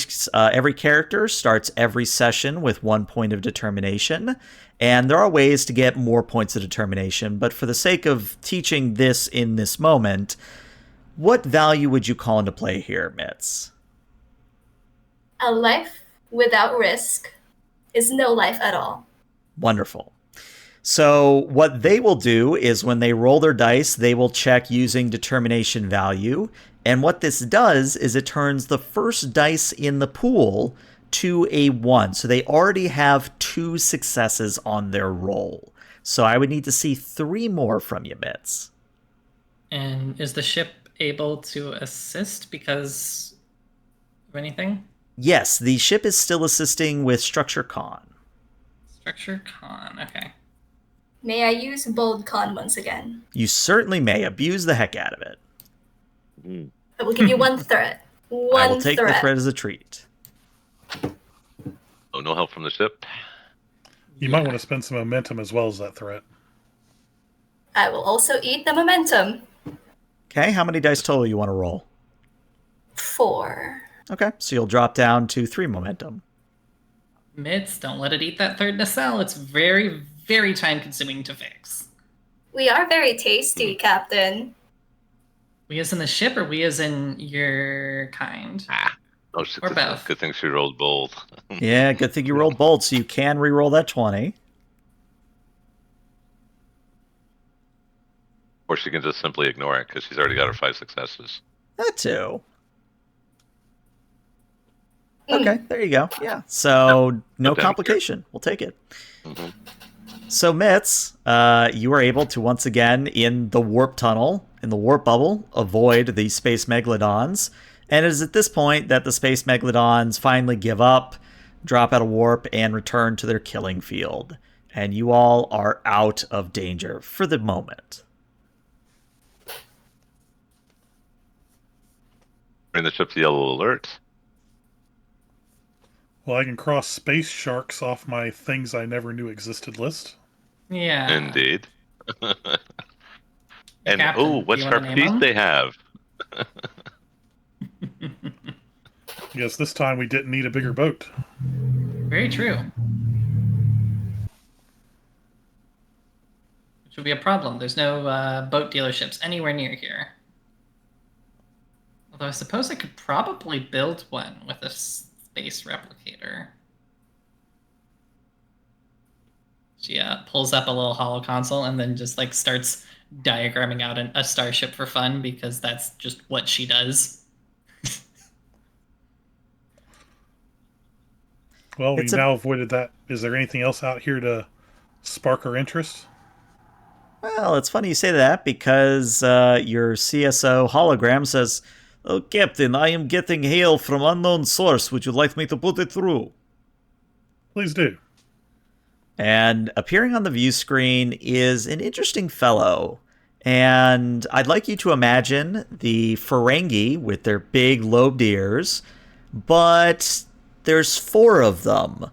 [SPEAKER 1] character starts every session with 1 point of determination, and there are ways to get more points of determination, but for the sake of teaching this in this moment, what value would you call into play here, Mitz?
[SPEAKER 5] A life without risk is no life at all.
[SPEAKER 1] Wonderful. So what they will do is when they roll their dice, they will check using determination value. And what this does is it turns the first dice in the pool to a 1. So they already have 2 successes on their roll. So I would need to see 3 more from you, Mitz.
[SPEAKER 4] And is the ship able to assist because of anything?
[SPEAKER 1] Yes, the ship is still assisting with Structure Con.
[SPEAKER 4] Structure con. Okay.
[SPEAKER 5] May I use Bold Con once again?
[SPEAKER 1] You certainly may abuse the heck out of it.
[SPEAKER 5] I will give you 1 threat.
[SPEAKER 1] I
[SPEAKER 5] One
[SPEAKER 1] will take the threat as a treat.
[SPEAKER 2] Oh, no help from the ship.
[SPEAKER 3] You might want to spend some momentum as well as that threat.
[SPEAKER 5] I will also eat the momentum.
[SPEAKER 1] Okay, how many dice total you want to roll?
[SPEAKER 5] 4.
[SPEAKER 1] Okay, so you'll drop down to 3 momentum.
[SPEAKER 4] Mitz, don't let it eat that third nacelle. It's very, very time consuming to fix.
[SPEAKER 5] We are very tasty, Captain.
[SPEAKER 4] We as in the ship or we as in your kind?
[SPEAKER 2] Oh, shit.
[SPEAKER 4] Or both.
[SPEAKER 2] Good thing she rolled bold.
[SPEAKER 1] Yeah, good thing you rolled bold, so you can re-roll that 20.
[SPEAKER 2] Or she can just simply ignore it because she's already got her 5 successes.
[SPEAKER 1] That too. Okay, there you go. Yeah, so no
[SPEAKER 2] down
[SPEAKER 1] complication. We'll take it.
[SPEAKER 2] Mhm.
[SPEAKER 1] So, Mitz, you were able to once again, in the warp tunnel, in the warp bubble, avoid the space megalodons. And it is at this point that the space megalodons finally give up, drop out of warp, and return to their killing field. And you all are out of danger for the moment.
[SPEAKER 2] Bring the ship to yellow alert.
[SPEAKER 3] Well, I can cross space sharks off my things I never knew existed list.
[SPEAKER 4] Yeah.
[SPEAKER 2] Indeed. And
[SPEAKER 4] Captain,
[SPEAKER 2] oh, what
[SPEAKER 4] do you wanna
[SPEAKER 2] sharp
[SPEAKER 4] name
[SPEAKER 2] teeth
[SPEAKER 4] them?
[SPEAKER 2] they have.
[SPEAKER 3] Yes, this time we didn't need a bigger boat.
[SPEAKER 4] Very true. Which would be a problem. There's no boat dealerships anywhere near here. Although I suppose I could probably build one with a space replicator. She pulls up a little holo console and then just like starts diagramming out a starship for fun because that's just what she does.
[SPEAKER 3] Well, we
[SPEAKER 1] It's a-
[SPEAKER 3] now avoided that. Is there anything else out here to spark our interest?
[SPEAKER 1] Well, it's funny you say that because your CSO hologram says, "Oh, Captain, I am getting hail from unknown source. Would you like me to put it through?"
[SPEAKER 3] Please do.
[SPEAKER 1] And appearing on the view screen is an interesting fellow. And I'd like you to imagine the Ferengi with their big lobed ears, but there's 4 of them.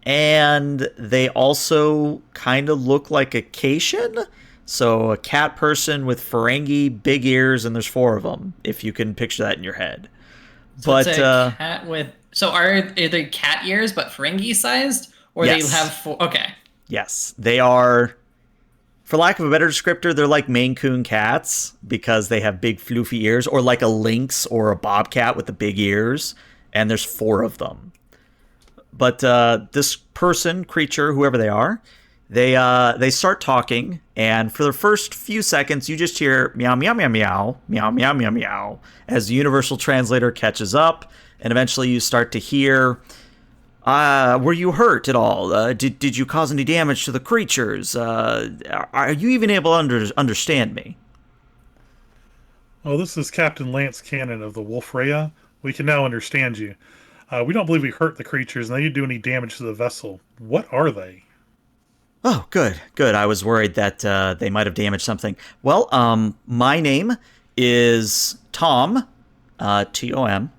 [SPEAKER 1] And they also kind of look like a Cation. So a cat person with Ferengi big ears, and there's 4 of them, if you can picture that in your head.
[SPEAKER 4] So
[SPEAKER 1] But
[SPEAKER 4] it's a cat with. So are they cat ears but Ferengi sized, or
[SPEAKER 1] Yes.
[SPEAKER 4] they have 4? Okay.
[SPEAKER 1] yes, they are, for lack of a better descriptor, they're like Maine Coon cats because they have big floofy ears, or like a lynx or a bobcat with the big ears, and there's 4 of them. But this person, creature, whoever they are, They start talking, and for the first few seconds, you just hear meow, meow, meow, meow, meow, meow, meow, meow, as the universal translator catches up, and eventually you start to hear, were you hurt at all? Did you cause any damage to the creatures? Are you even able to understand me?
[SPEAKER 3] Well, this is Captain Lance Cannon of the Wolf-Rayet. We can now understand you. We don't believe we hurt the creatures, and they didn't do any damage to the vessel. What are they?
[SPEAKER 1] Oh, good. I was worried that they might have damaged something. Well, my name is Tom, Tom,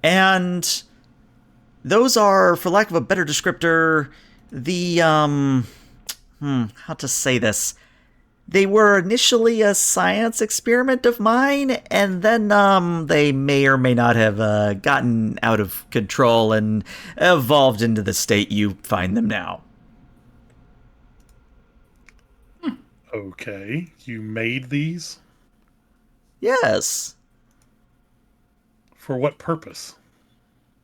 [SPEAKER 1] and those are, for lack of a better descriptor, the, how to say this? They were initially a science experiment of mine, and then they may or may not have gotten out of control and evolved into the state you find them now.
[SPEAKER 3] Okay, you made these?
[SPEAKER 1] Yes.
[SPEAKER 3] For what purpose?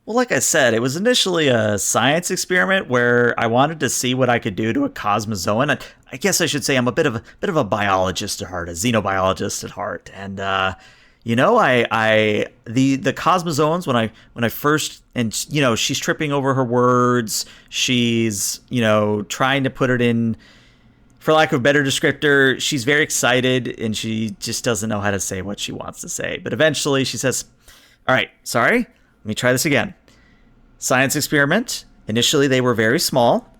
[SPEAKER 1] Well, like I said, it was initially a science experiment where I wanted to see what I could do to a cosmozoan. I guess I should say I'm a bit of a biologist at heart, a xenobiologist at heart. And the cosmozoans, when I first, and she's tripping over her words, she's trying to put it in, for lack of a better descriptor, she's very excited and she just doesn't know how to say what she wants to say. But eventually she says, all right, sorry, let me try this again. Science experiment. Initially they were very small,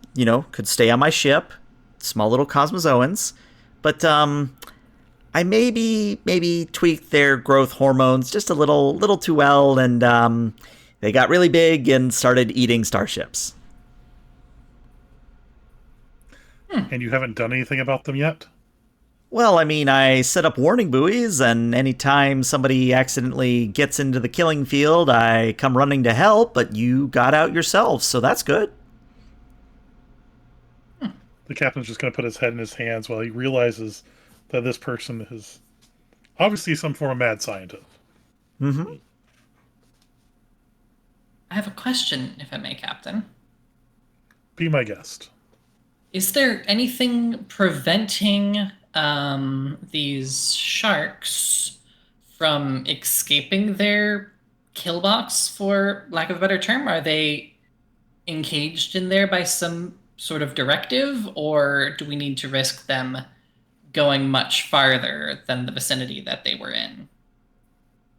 [SPEAKER 1] could stay on my ship, small little cosmozoans. But I maybe tweaked their growth hormones just a little too well, and they got really big and started eating starships.
[SPEAKER 3] And you haven't done anything about them yet?
[SPEAKER 1] Well, I mean, I set up warning buoys, and anytime somebody accidentally gets into the killing field, I come running to help, but you got out yourself, so that's good.
[SPEAKER 3] The captain's just going to put his head in his hands while he realizes that this person is obviously some form of mad scientist.
[SPEAKER 1] Mm-hmm.
[SPEAKER 4] I have a question, if I may, Captain.
[SPEAKER 3] Be my guest.
[SPEAKER 4] Is there anything preventing these sharks from escaping their kill box, for lack of a better term? Are they encaged in there by some sort of directive, or do we need to risk them going much farther than the vicinity that they were in?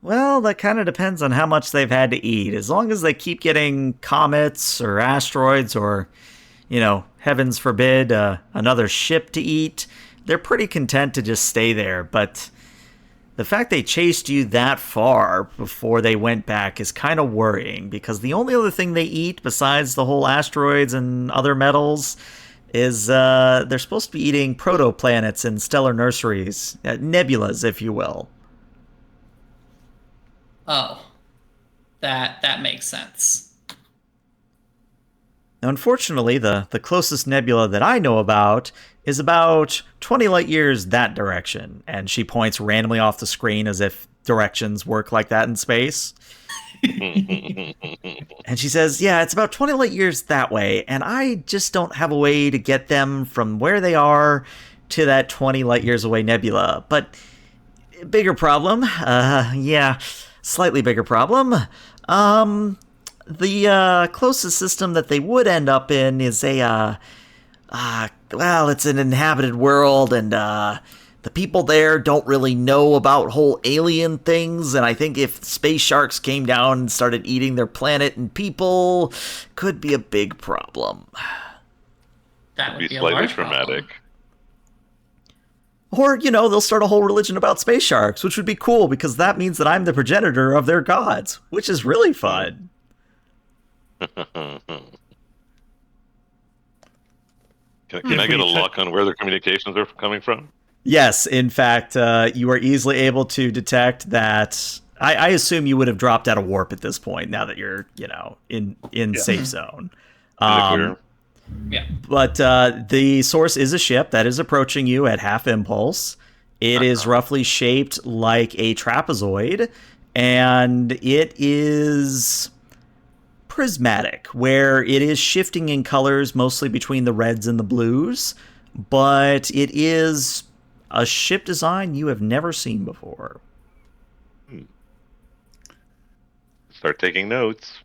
[SPEAKER 1] Well, that kind of depends on how much they've had to eat. As long as they keep getting comets or asteroids or, heavens forbid, another ship to eat, they're pretty content to just stay there. But the fact they chased you that far before they went back is kind of worrying, because the only other thing they eat besides the whole asteroids and other metals is they're supposed to be eating protoplanets and stellar nurseries, nebulas, if you will.
[SPEAKER 4] Oh, that makes sense.
[SPEAKER 1] Now, unfortunately, the closest nebula that I know about is about 20 light years that direction, and she points randomly off the screen as if directions work like that in space. And she says, yeah, it's about 20 light years that way, and I just don't have a way to get them from where they are to that 20 light years away nebula. But bigger problem, slightly bigger problem. The closest system that they would end up in is it's an inhabited world, and the people there don't really know about whole alien things, and I think if space sharks came down and started eating their planet and people, could be a big problem.
[SPEAKER 4] That would be a
[SPEAKER 2] slightly
[SPEAKER 4] large
[SPEAKER 2] traumatic.
[SPEAKER 1] Or, they'll start a whole religion about space sharks, which would be cool, because that means that I'm the progenitor of their gods, which is really fun.
[SPEAKER 2] Can I get a lock on where their communications are coming from?
[SPEAKER 1] Yes, in fact, you are easily able to detect that. I assume you would have dropped out of warp at this point, now that you're, in safe zone.
[SPEAKER 2] In the clear.
[SPEAKER 4] Yeah.
[SPEAKER 1] But the source is a ship that is approaching you at half impulse. It is roughly shaped like a trapezoid, and it is prismatic, where it is shifting in colors mostly between the reds and the blues, but it is a ship design you have never seen before.
[SPEAKER 2] Start taking notes,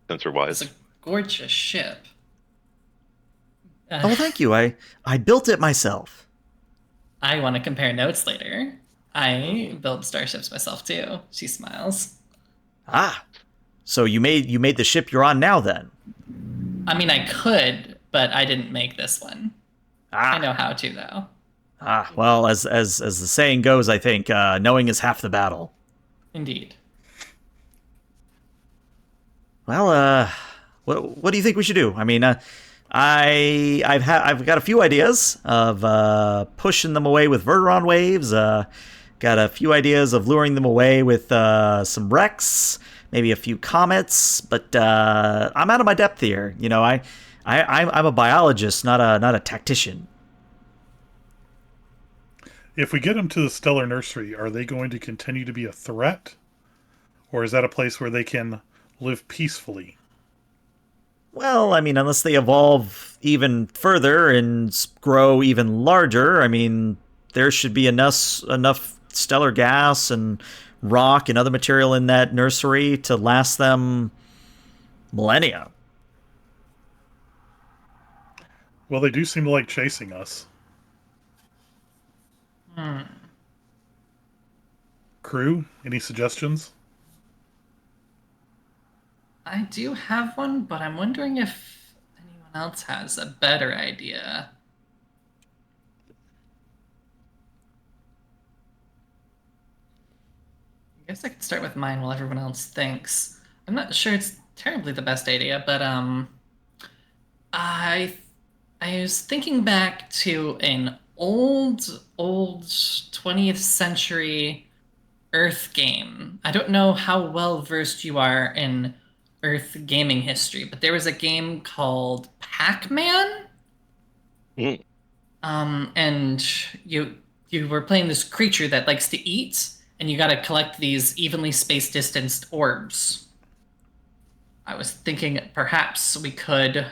[SPEAKER 2] sensor-wise.
[SPEAKER 4] It's a gorgeous ship.
[SPEAKER 1] Oh, thank you. I built it myself.
[SPEAKER 4] I want to compare notes later. I build starships myself too. She smiles.
[SPEAKER 1] Ah, so you made the ship you're on now, then?
[SPEAKER 4] I mean, I could, but I didn't make this one. I know how to, though.
[SPEAKER 1] Ah, well, as the saying goes, I think knowing is half the battle.
[SPEAKER 4] Indeed.
[SPEAKER 1] Well, what do you think we should do? I mean, I've got a few ideas of pushing them away with Verteron waves. Got a few ideas of luring them away with some wrecks, maybe a few comets. But I'm out of my depth here. You know, I'm a biologist, not a tactician.
[SPEAKER 3] If we get them to the stellar nursery, are they going to continue to be a threat? Or is that a place where they can live peacefully?
[SPEAKER 1] Well, I mean, unless they evolve even further and grow even larger, I mean, there should be enough stellar gas and rock and other material in that nursery to last them millennia.
[SPEAKER 3] Well, they do seem to like chasing us. Crew, any suggestions?
[SPEAKER 4] I do have one, but I'm wondering if anyone else has a better idea. I guess I could start with mine while everyone else thinks. I'm not sure it's terribly the best idea, but I was thinking back to an old 20th century Earth game. I don't know how well versed you are in Earth gaming history, but there was a game called Pac-Man. And you were playing this creature that likes to eat, and you got to collect these evenly spaced distanced orbs. I was thinking perhaps we could,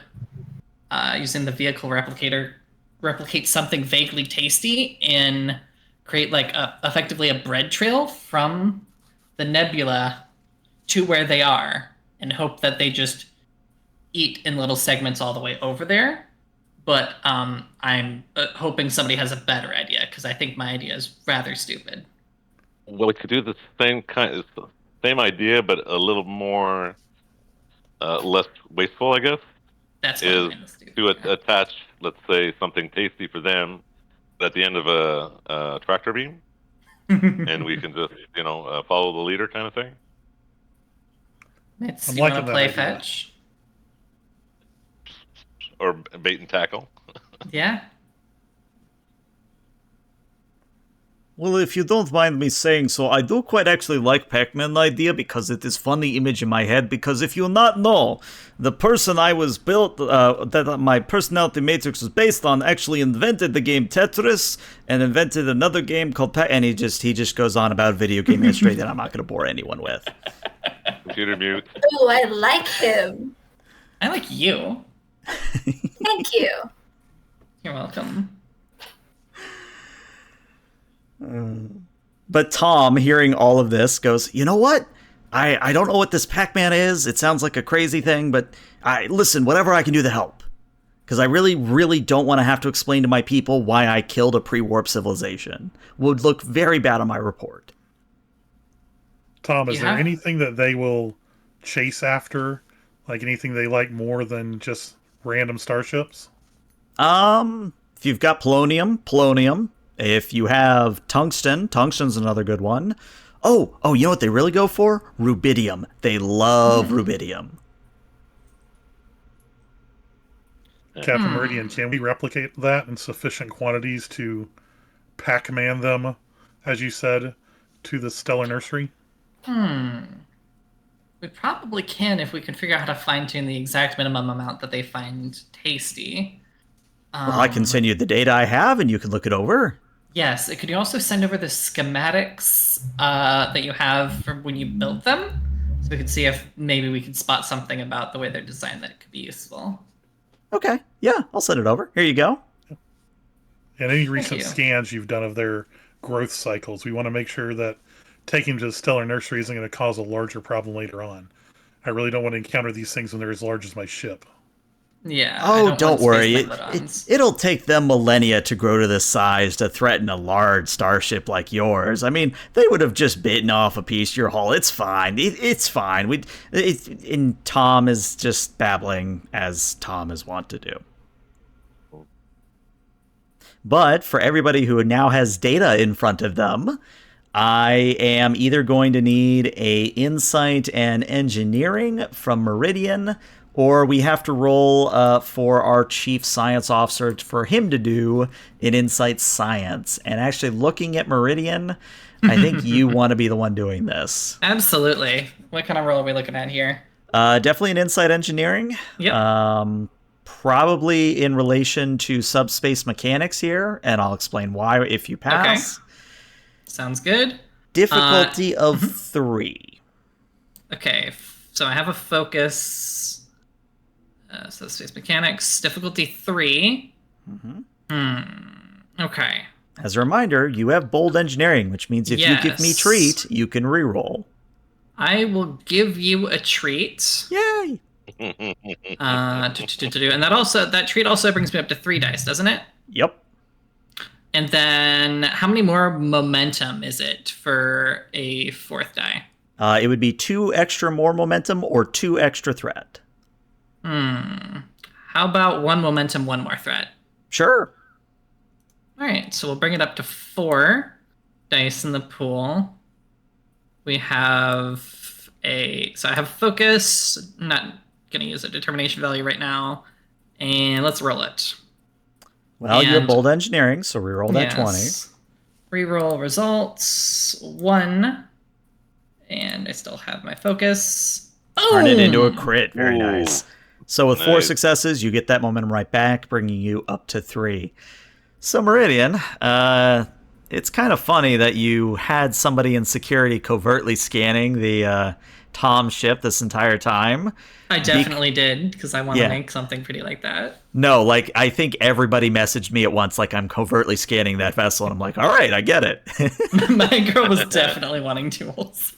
[SPEAKER 4] using the vehicle replicator, replicate something vaguely tasty and create like effectively a bread trail from the nebula to where they are, and hope that they just eat in little segments all the way over there. But I'm hoping somebody has a better idea, because I think my idea is rather stupid.
[SPEAKER 2] Well, we could do the same idea, but a little more less wasteful, I guess.
[SPEAKER 4] That's what
[SPEAKER 2] is
[SPEAKER 4] I'm stupid.
[SPEAKER 2] to attach, let's say, something tasty for them at the end of a tractor beam, and we can just follow the leader kind of thing.
[SPEAKER 4] You want to play
[SPEAKER 3] idea.
[SPEAKER 4] fetch?
[SPEAKER 2] Or bait and tackle.
[SPEAKER 4] Yeah.
[SPEAKER 1] Well, if you don't mind me saying so, I do quite actually like Pac-Man idea, because it is funny image in my head. Because if you not know, the person I was built, that my personality matrix was based on, actually invented the game Tetris and invented another game called and he just goes on about video game history that I'm not going to bore anyone with.
[SPEAKER 2] Computer mute.
[SPEAKER 5] Ooh, I like him.
[SPEAKER 4] I like you.
[SPEAKER 5] Thank you.
[SPEAKER 4] You're welcome.
[SPEAKER 1] But Tom, hearing all of this, goes, you know what? I don't know what this Pac-Man is. It sounds like a crazy thing, but listen, whatever I can do to help. Because I really, really don't want to have to explain to my people why I killed a pre-warp civilization. Would look very bad on my report.
[SPEAKER 3] Tom, is there anything that they will chase after? Like anything they like more than just random starships?
[SPEAKER 1] If you've got polonium. If you have tungsten's another good one. Oh, you know what they really go for? Rubidium. They love rubidium.
[SPEAKER 3] Captain Meridian, can we replicate that in sufficient quantities to Pac-Man them, as you said, to the stellar nursery?
[SPEAKER 4] We probably can if we can figure out how to fine-tune the exact minimum amount that they find tasty.
[SPEAKER 1] Well, I can send you the data I have, and you can look it over.
[SPEAKER 4] Yes. Could you also send over the schematics that you have from when you built them? So we could see if maybe we could spot something about the way they're designed that could be useful.
[SPEAKER 1] Okay, yeah, I'll send it over. Here you go.
[SPEAKER 3] And any recent
[SPEAKER 4] you.
[SPEAKER 3] scans you've done of their growth cycles, we want to make sure that taking to the stellar nursery isn't going to cause a larger problem later on. I really don't want to encounter these things when they're as large as my ship.
[SPEAKER 4] Yeah.
[SPEAKER 1] Oh, don't worry.
[SPEAKER 4] Megalodons.
[SPEAKER 1] It'll take them millennia to grow to this size to threaten a large starship like yours. I mean, they would have just bitten off a piece of your hull. It's fine. It's fine. And Tom is just babbling as Tom is wont to do. But for everybody who now has data in front of them, I am either going to need a insight and engineering from Meridian, or we have to roll for our chief science officer for him to do an insight science. And actually looking at Meridian, I think you want to be the one doing this.
[SPEAKER 4] Absolutely. What kind of roll are we looking at here?
[SPEAKER 1] Definitely an insight engineering.
[SPEAKER 4] Yep.
[SPEAKER 1] Probably in relation to subspace mechanics here, and I'll explain why if you pass.
[SPEAKER 4] Okay. Sounds good.
[SPEAKER 1] Difficulty of 3.
[SPEAKER 4] Okay, so I have a focus. Subspace mechanics, difficulty 3. Okay.
[SPEAKER 1] As a reminder, you have bold engineering, which means if you give me treat, you can reroll.
[SPEAKER 4] I will give you a treat.
[SPEAKER 1] Yay!
[SPEAKER 4] And that treat also brings me up to 3 dice, doesn't it?
[SPEAKER 1] Yep.
[SPEAKER 4] And then how many more momentum is it for a 4th die?
[SPEAKER 1] It would be 2 extra more momentum or 2 extra threat.
[SPEAKER 4] How about 1 momentum, 1 more threat?
[SPEAKER 1] Sure.
[SPEAKER 4] All right, so we'll bring it up to 4 dice in the pool. We have so I have focus, not going to use a determination value right now, and let's roll it.
[SPEAKER 1] Well, you have bold engineering, so reroll that 20.
[SPEAKER 4] Reroll results 1, and I still have my focus. Boom!
[SPEAKER 1] Turn it into a crit. Very nice. So with 4
[SPEAKER 2] Nice.
[SPEAKER 1] successes, you get that momentum right back, bringing you up to 3. So Meridian, it's kind of funny that you had somebody in security covertly scanning the Tom ship this entire time.
[SPEAKER 4] I definitely did, because I want to make something pretty like that.
[SPEAKER 1] No, like, I think everybody messaged me at once, like, I'm covertly scanning that vessel, and I'm like, all right, I get it.
[SPEAKER 4] My girl was definitely wanting to also.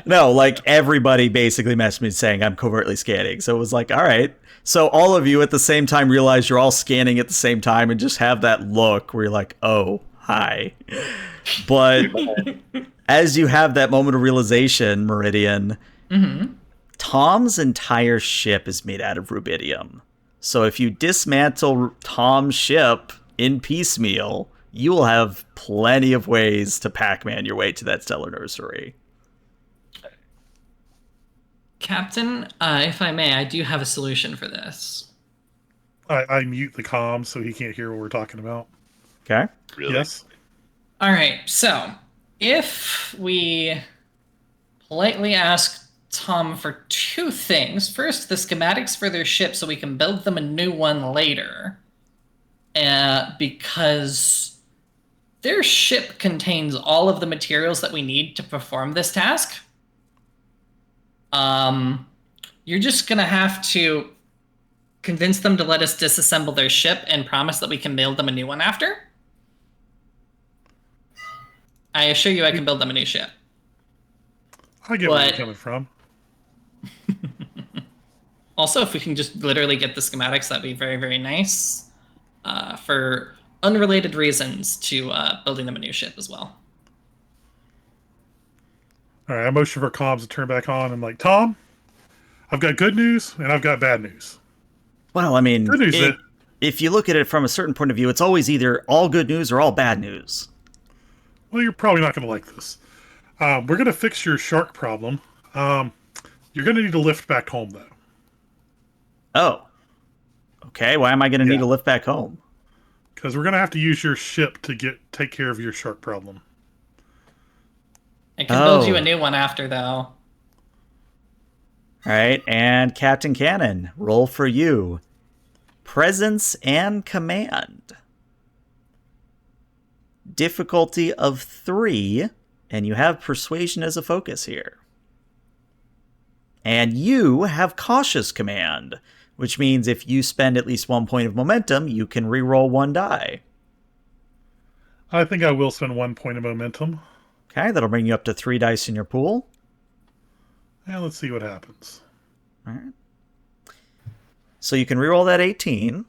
[SPEAKER 1] No, like, everybody basically messaged me saying I'm covertly scanning. So it was like, all right. So all of you at the same time realize you're all scanning at the same time and just have that look where you're like, oh, hi. But as you have that moment of realization, Meridian, Tom's entire ship is made out of rubidium. So if you dismantle Tom's ship in piecemeal, you will have plenty of ways to Pac-Man your way to that stellar nursery.
[SPEAKER 4] Captain, if I may, I do have a solution for this.
[SPEAKER 3] I mute the comms so he can't hear what we're talking about.
[SPEAKER 1] Okay.
[SPEAKER 2] Really?
[SPEAKER 3] Yes.
[SPEAKER 4] All right, so if we politely ask Tom for 2 things. First, the schematics for their ship so we can build them a new one later. Because their ship contains all of the materials that we need to perform this task. You're just going to have to convince them to let us disassemble their ship and promise that we can build them a new one after. I assure you I can build them a new ship.
[SPEAKER 3] I get where you're coming from.
[SPEAKER 4] Also, if we can just literally get the schematics, that'd be very, very nice. For unrelated reasons to building them a new ship as well.
[SPEAKER 3] All right, I motion for comms to turn back on. I'm like, Tom, I've got good news and I've got bad news.
[SPEAKER 1] Well, I mean,
[SPEAKER 3] Good news
[SPEAKER 1] if you look at it from a certain point of view, it's always either all good news or all bad news.
[SPEAKER 3] Well, you're probably not going to like this. We're going to fix your shark problem. You're going to need a lift back home, though.
[SPEAKER 1] Oh. Okay, why am I going to need a lift back home?
[SPEAKER 3] Because we're going to have to use your ship to take care of your shark problem.
[SPEAKER 4] I can build you a new one after, though.
[SPEAKER 1] All right, and Captain Cannon, roll for you. Presence and command. Difficulty of 3, and you have persuasion as a focus here. And you have Cautious Command, which means if you spend at least 1 point of momentum, you can reroll 1 die.
[SPEAKER 3] I think I will spend 1 point of momentum.
[SPEAKER 1] Okay, that'll bring you up to 3 dice in your pool.
[SPEAKER 3] And let's see what happens.
[SPEAKER 1] All right. So you can reroll that 18.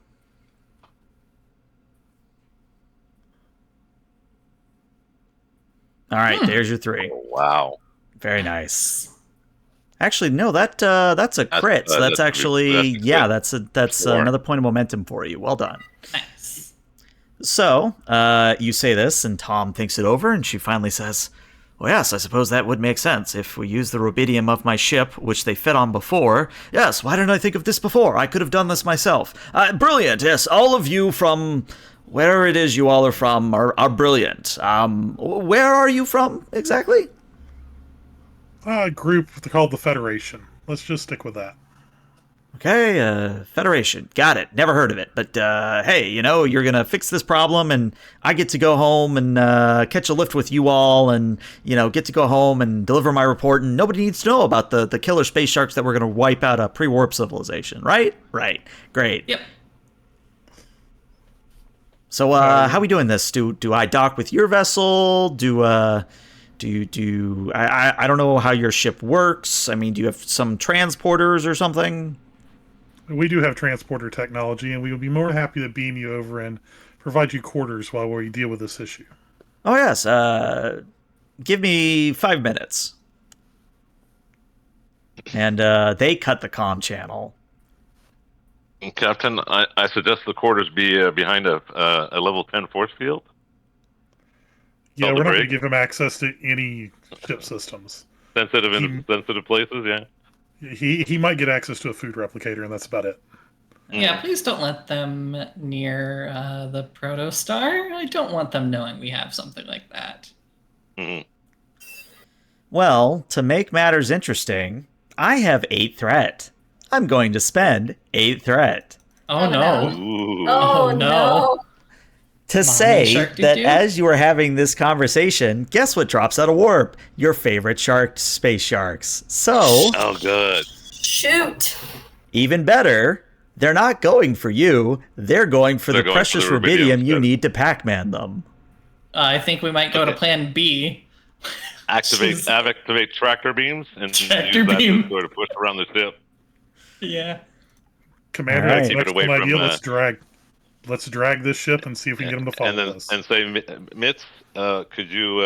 [SPEAKER 1] All right, there's your 3.
[SPEAKER 2] Oh, wow.
[SPEAKER 1] Very nice. Actually, no, that's a crit. So that's actually that's another point of momentum for you. Well done.
[SPEAKER 4] Nice.
[SPEAKER 1] So you say this, and Tom thinks it over, and she finally says, "Well, yes, I suppose that would make sense if we use the rubidium of my ship, which they fed on before. Yes, why didn't I think of this before? I could have done this myself. Brilliant. Yes, all of you from where it is you all are from are brilliant. Where are you from exactly?"
[SPEAKER 3] A group called the Federation. Let's just stick with that.
[SPEAKER 1] Okay, Federation. Got it. Never heard of it. But, hey, you're going to fix this problem, and I get to go home and catch a lift with you all and, get to go home and deliver my report, and nobody needs to know about the killer space sharks that were going to wipe out a pre-warp civilization, right? Right. Great.
[SPEAKER 4] Yep.
[SPEAKER 1] So, how are we doing this? Do I dock with your vessel? I don't know how your ship works. I mean, do you have some transporters or something?
[SPEAKER 3] We do have transporter technology, and we would be more than happy to beam you over and provide you quarters while we deal with this issue.
[SPEAKER 1] Oh, yes. Give me 5 minutes. And they cut the comm channel.
[SPEAKER 2] Captain, I suggest the quarters be behind a level 10 force field.
[SPEAKER 3] Yeah, we're not going to give him access to any ship systems.
[SPEAKER 2] Sensitive places, yeah.
[SPEAKER 3] He might get access to a food replicator, and that's about it.
[SPEAKER 4] Yeah, please don't let them near the Protostar. I don't want them knowing we have something like that.
[SPEAKER 2] Mm-hmm.
[SPEAKER 1] Well, to make matters interesting, I have 8 threat. I'm going to spend 8 threat.
[SPEAKER 4] Oh, no.
[SPEAKER 2] Ooh.
[SPEAKER 5] Oh, no.
[SPEAKER 1] To say that as you are having this conversation, guess what drops out of warp? Your favorite space sharks. So,
[SPEAKER 2] oh, good.
[SPEAKER 5] Shoot.
[SPEAKER 1] Even better, they're not going for you. They're going for the precious rubidium you need to Pac-Man them.
[SPEAKER 4] I think we might go to Plan B.
[SPEAKER 2] Activate tractor beams and
[SPEAKER 4] tractor
[SPEAKER 2] use that
[SPEAKER 4] beam.
[SPEAKER 2] to sort of push around the ship.
[SPEAKER 4] Yeah.
[SPEAKER 3] Commander,
[SPEAKER 1] Right.
[SPEAKER 3] that's
[SPEAKER 2] Keep
[SPEAKER 3] an
[SPEAKER 2] it away
[SPEAKER 3] excellent idea.
[SPEAKER 2] from
[SPEAKER 3] Let's drag this ship and see if we can get them to follow us.
[SPEAKER 2] And say, Mitz, could you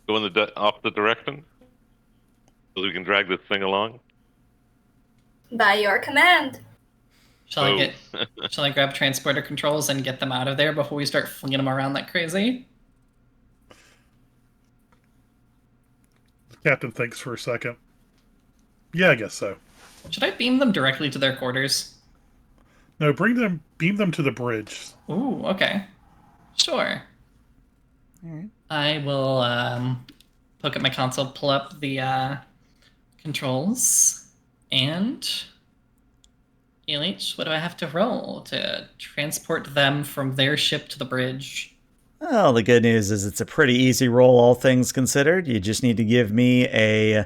[SPEAKER 2] go in the opposite direction so we can drag this thing along?
[SPEAKER 5] By your command.
[SPEAKER 4] Shall I grab transporter controls and get them out of there before we start flinging them around like crazy?
[SPEAKER 3] The captain thinks for a second. Yeah, I guess so.
[SPEAKER 4] Should I beam them directly to their quarters?
[SPEAKER 3] No, beam them to the bridge.
[SPEAKER 4] Ooh, okay. Sure.
[SPEAKER 1] Alright.
[SPEAKER 4] I will poke at my console, pull up the controls, and ELH, what do I have to roll to transport them from their ship to the bridge?
[SPEAKER 1] Well, the good news is it's a pretty easy roll, all things considered. You just need to give me a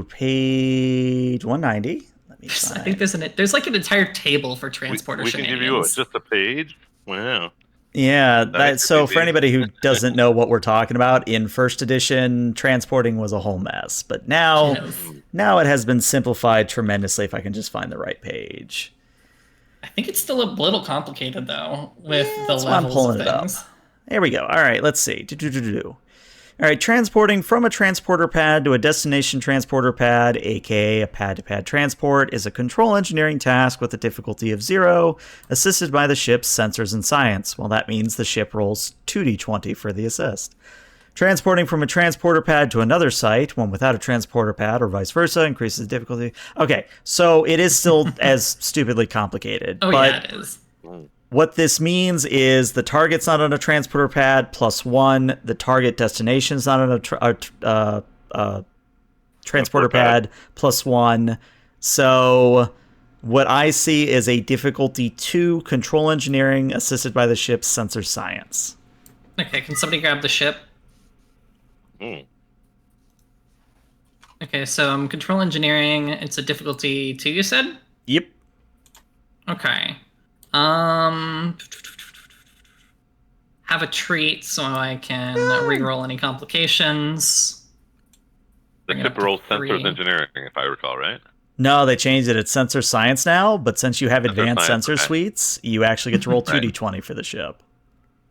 [SPEAKER 1] page 190.
[SPEAKER 4] I think there's like an entire table for transporter
[SPEAKER 2] we can
[SPEAKER 4] shenanigans.
[SPEAKER 2] give you just a page? Wow.
[SPEAKER 1] Yeah, so for anybody who doesn't know what we're talking about, in first edition, transporting was a whole mess. But now it has been simplified tremendously if I can just find the right page.
[SPEAKER 4] I think it's still a little complicated, though, with the
[SPEAKER 1] that's why I'm
[SPEAKER 4] levels
[SPEAKER 1] pulling
[SPEAKER 4] of
[SPEAKER 1] it up.
[SPEAKER 4] things.
[SPEAKER 1] There we go. All right, let's see. All right, transporting from a transporter pad to a destination transporter pad, aka a pad-to-pad transport, is a control engineering task with a difficulty of 0, assisted by the ship's sensors and science. Well, that means the ship rolls 2d20 for the assist. Transporting from a transporter pad to another site, one without a transporter pad, or vice versa, increases the difficulty. Okay, so it is still as stupidly complicated.
[SPEAKER 4] Oh,
[SPEAKER 1] but
[SPEAKER 4] yeah, it is.
[SPEAKER 1] what this means is the target's not on a transporter pad, +1. The target destination's not on a transporter pad, +1. So what I see is a difficulty 2 control engineering assisted by the ship's sensor science.
[SPEAKER 4] Okay, can somebody grab the ship? Okay, so control engineering. It's a difficulty 2, you said?
[SPEAKER 1] Yep.
[SPEAKER 4] Okay. Have a treat so I can reroll any complications.
[SPEAKER 2] The
[SPEAKER 4] Bring it up
[SPEAKER 2] ship
[SPEAKER 4] to
[SPEAKER 2] rolls sensors
[SPEAKER 4] 3.
[SPEAKER 2] engineering, if I recall, right?
[SPEAKER 1] No, they changed it. It's sensor science now, but since you have
[SPEAKER 2] Sensor
[SPEAKER 1] advanced
[SPEAKER 2] science,
[SPEAKER 1] sensor
[SPEAKER 2] okay.
[SPEAKER 1] suites, you actually get to roll
[SPEAKER 2] Right.
[SPEAKER 1] 2d20 for the ship.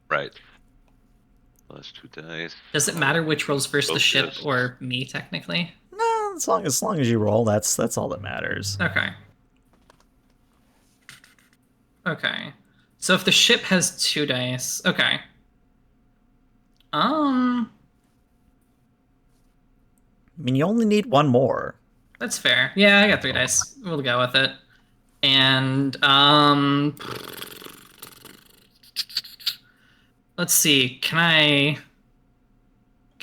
[SPEAKER 2] Right. Plus 2 dice.
[SPEAKER 4] Does it matter which rolls first, the ship
[SPEAKER 2] Focus.
[SPEAKER 4] or me, technically?
[SPEAKER 1] No, as long as you roll, that's all that matters.
[SPEAKER 4] Okay. Okay. So if the ship has 2 dice, okay.
[SPEAKER 1] I mean, you only need one more.
[SPEAKER 4] That's fair. Yeah, I got 3 dice. We'll go with it. And let's see. Can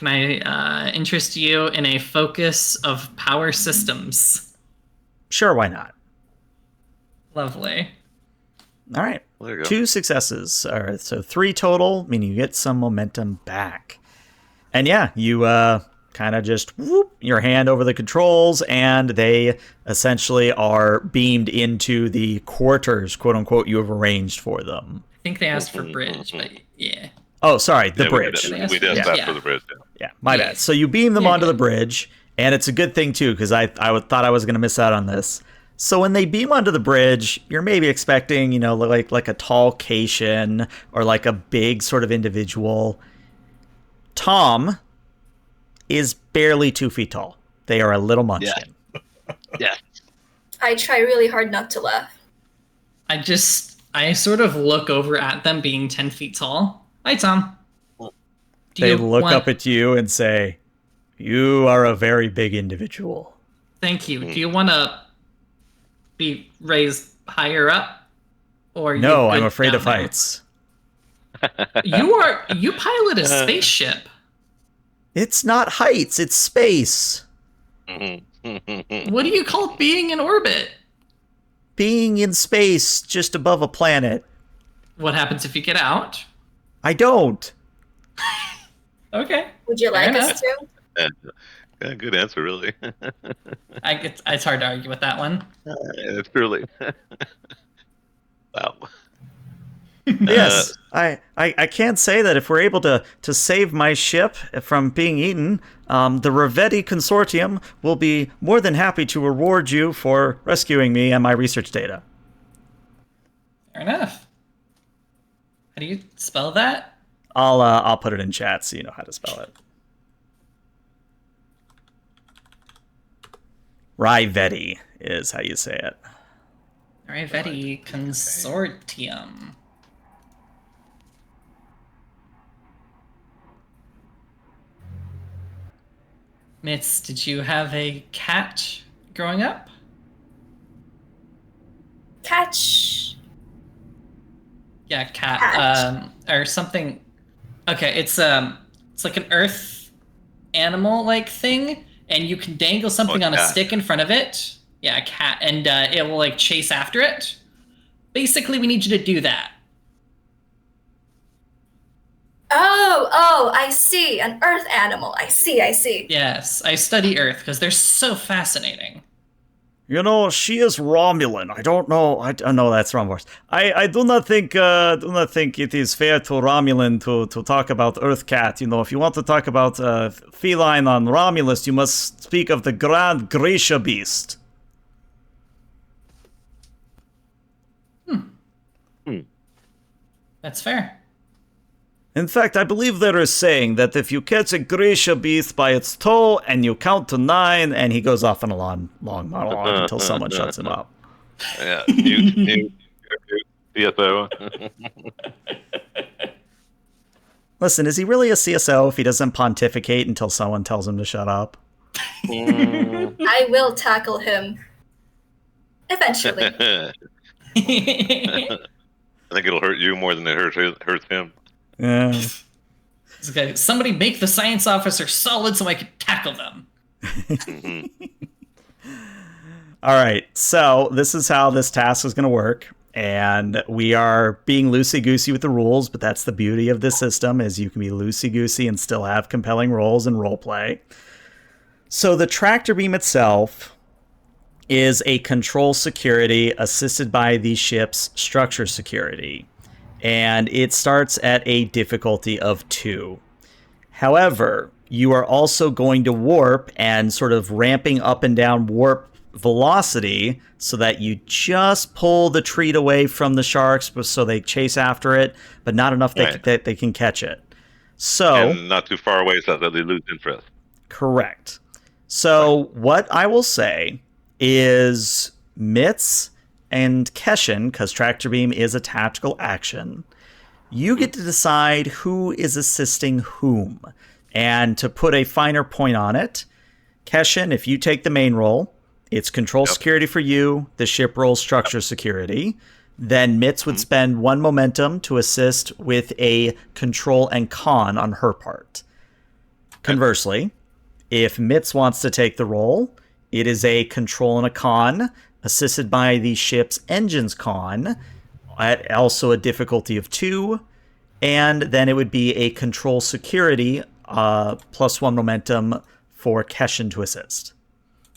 [SPEAKER 4] I interest you in a focus of power systems?
[SPEAKER 1] Sure, why not?
[SPEAKER 4] Lovely.
[SPEAKER 1] All right.
[SPEAKER 2] Well, there you go.
[SPEAKER 1] 2 successes. All right, so 3 total, meaning you get some momentum back. And yeah, you kind of just whoop your hand over the controls, and they essentially are beamed into the quarters, quote unquote, you have arranged for them.
[SPEAKER 4] I think they asked for bridge, but yeah.
[SPEAKER 1] Oh, sorry, the
[SPEAKER 2] Yeah,
[SPEAKER 1] bridge.
[SPEAKER 4] Did
[SPEAKER 2] We did
[SPEAKER 4] Yeah.
[SPEAKER 2] that
[SPEAKER 4] Yeah.
[SPEAKER 2] for the bridge.
[SPEAKER 1] Yeah, my
[SPEAKER 4] Yeah.
[SPEAKER 1] bad. So you beam them
[SPEAKER 4] Yeah,
[SPEAKER 1] onto
[SPEAKER 4] yeah.
[SPEAKER 1] the bridge, and it's a good thing too, because I thought I was going to miss out on this. So when they beam onto the bridge, you're maybe expecting, like a tall Cation or like a big sort of individual. Tom is barely 2 feet tall. They are a little munchkin.
[SPEAKER 2] Yes.
[SPEAKER 5] I try really hard not to laugh.
[SPEAKER 4] I sort of look over at them being 10 feet tall. Hi, Tom. Do
[SPEAKER 1] They
[SPEAKER 4] you
[SPEAKER 1] look
[SPEAKER 4] want-
[SPEAKER 1] up at you and say, "You are a very big individual."
[SPEAKER 4] Thank you. Do you want to be raised higher up? Or
[SPEAKER 1] No,
[SPEAKER 4] you
[SPEAKER 1] I'm
[SPEAKER 4] good
[SPEAKER 1] afraid
[SPEAKER 4] down
[SPEAKER 1] of
[SPEAKER 4] there?
[SPEAKER 1] heights.
[SPEAKER 4] You pilot a spaceship.
[SPEAKER 1] It's not heights, it's space.
[SPEAKER 4] What do you call being in orbit?
[SPEAKER 1] Being in space just above a planet.
[SPEAKER 4] What happens if you get out?
[SPEAKER 1] I don't.
[SPEAKER 4] Okay.
[SPEAKER 5] Would you
[SPEAKER 4] Fair
[SPEAKER 5] like us to?
[SPEAKER 2] Yeah, good answer, really.
[SPEAKER 4] It's hard to argue with that one.
[SPEAKER 2] It's truly. Wow.
[SPEAKER 1] Yes, I can't say that if we're able to save my ship from being eaten, the Ravetti Consortium will be more than happy to reward you for rescuing me and my research data.
[SPEAKER 4] Fair enough. How do you spell that?
[SPEAKER 1] I'll put it in chat so you know how to spell it. Ravetti is how you say it.
[SPEAKER 4] Ravetti Consortium. Mitz, did you have a cat growing up?
[SPEAKER 5] Catch.
[SPEAKER 4] Yeah, cat.
[SPEAKER 5] Cat.
[SPEAKER 4] Or something. Okay, it's like an earth animal like thing, and you can dangle something on a
[SPEAKER 2] cat.
[SPEAKER 4] stick in front of it. Yeah, a cat, and it will like chase after it. Basically, we need you to do that.
[SPEAKER 5] Oh, I see. An earth animal. I see.
[SPEAKER 4] Yes, I study Earth because they're so fascinating.
[SPEAKER 1] You know, she is Romulan. I don't know. No, that's wrong voice. I do not think it is fair to Romulan to talk about Earth Cat. You know, if you want to talk about feline on Romulus, you must speak of the Grand Gracia Beast.
[SPEAKER 4] That's fair.
[SPEAKER 1] In fact, I believe there is saying that if you catch a Gracia Beast by its toe and you count to 9, and he goes off on a long monologue until someone shuts him up.
[SPEAKER 2] Yeah. Mute. CSO.
[SPEAKER 1] Listen, is he really a CSO if he doesn't pontificate until someone tells him to shut up?
[SPEAKER 5] I will tackle him. Eventually.
[SPEAKER 2] I think it'll hurt you more than it hurts him.
[SPEAKER 1] Yeah.
[SPEAKER 4] Okay, somebody make the science officer solid so I can tackle them.
[SPEAKER 1] All right, so this is how this task is going to work, and we are being loosey-goosey with the rules, but that's the beauty of this system, is you can be loosey-goosey and still have compelling roles and role play. So the tractor beam itself is a control security assisted by the ship's structure security, and it starts at a difficulty of 2. However, you are also going to warp and sort of ramping up and down warp velocity so that you just pull the treat away from the sharks so they chase after it, but not enough that they can catch it. So,
[SPEAKER 2] and not too far away so that they lose interest.
[SPEAKER 1] Correct. So what I will say is Mitz and Keshin, because Tractor Beam is a tactical action, you get to decide who is assisting whom. And to put a finer point on it, Keshin, if you take the main role, it's control security for you, the ship rolls structure security. Then Mitz would spend 1 momentum to assist with a control and con on her part. Conversely, if Mitz wants to take the role, it is a control and a con, assisted by the ship's engine's con, at also a difficulty of 2, and then it would be a control security +1 momentum for Keshin to assist.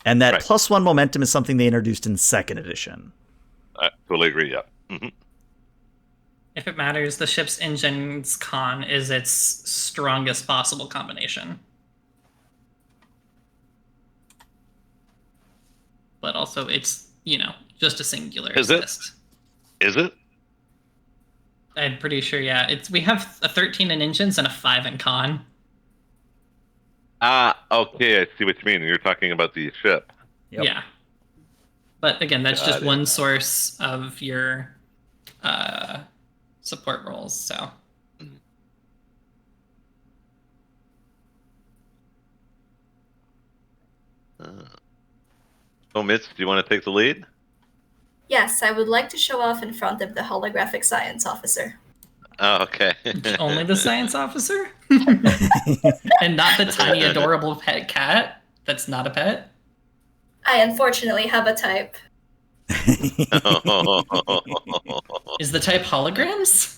[SPEAKER 1] And that +1 momentum is something they introduced in 2nd edition.
[SPEAKER 2] I totally agree, yeah. Mm-hmm.
[SPEAKER 4] If it matters, the ship's engine's con is its strongest possible combination. But also, it's, just a singular assist.
[SPEAKER 2] Is it?
[SPEAKER 4] I'm pretty sure, yeah. We have a 13 in engines and a 5 in con.
[SPEAKER 2] Okay, I see what you mean. You're talking about the ship.
[SPEAKER 1] Yep.
[SPEAKER 4] Yeah. But again, that's just one source of your support roles, so.
[SPEAKER 2] So, Mitch, do you want to take the lead?
[SPEAKER 5] Yes, I would like to show off in front of the holographic science officer.
[SPEAKER 2] Oh, okay.
[SPEAKER 4] Only the science officer? And not the tiny, adorable pet cat that's not a pet?
[SPEAKER 5] I unfortunately have a type.
[SPEAKER 4] Is the type holograms?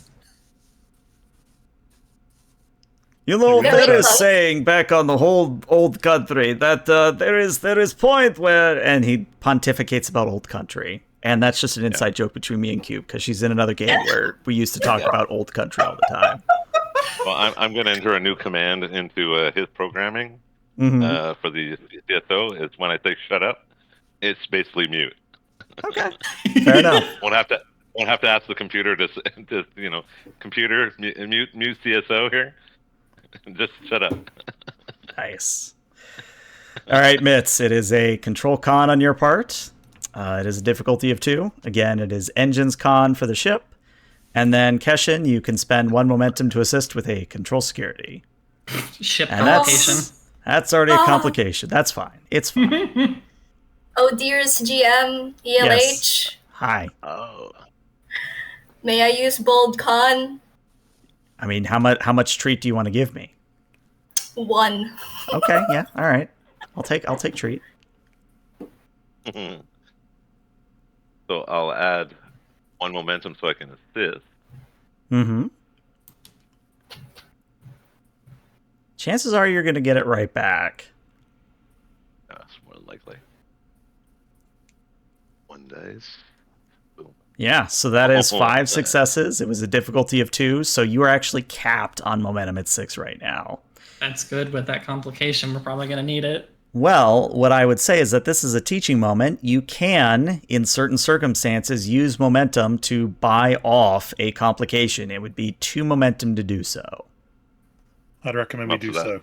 [SPEAKER 1] There is saying back on the whole old country that there is point where, and he pontificates about old country, and that's just an inside joke between me and Cube because she's in another game where we used to talk about old country all the time.
[SPEAKER 2] Well, I'm going to enter a new command into his programming for the CSO. It's when I say shut up, it's basically mute.
[SPEAKER 1] Okay, fair enough.
[SPEAKER 2] Won't have to ask the computer to computer mute CSO here. Just shut up.
[SPEAKER 1] Nice. All right, Mitz, it is a control con on your part. It is a difficulty of 2. Again, it is engines con for the ship. And then, Keshin, you can spend 1 momentum to assist with a control security.
[SPEAKER 4] Ship
[SPEAKER 1] and
[SPEAKER 4] complication.
[SPEAKER 1] That's already a complication. That's fine. It's fine.
[SPEAKER 5] Oh, dearest GM, ELH.
[SPEAKER 1] Yes. Hi.
[SPEAKER 2] Oh.
[SPEAKER 5] May I use bold con?
[SPEAKER 1] I mean, how much treat do you want to give me?
[SPEAKER 5] 1.
[SPEAKER 1] Okay, yeah, all right. I'll take treat.
[SPEAKER 2] So I'll add 1 momentum so I can assist.
[SPEAKER 1] Mm-hmm. Chances are you're going to get it right back.
[SPEAKER 2] That's more than likely. 1 dice. Boom.
[SPEAKER 1] Yeah, so that is 5 successes. It was a difficulty of 2, so you are actually capped on momentum at 6 right now.
[SPEAKER 4] That's good with that complication. We're probably going to need it.
[SPEAKER 1] Well, what I would say is that this is a teaching moment. You can, in certain circumstances, use momentum to buy off a complication. It would be 2 momentum to do so.
[SPEAKER 3] I'd recommend we do so.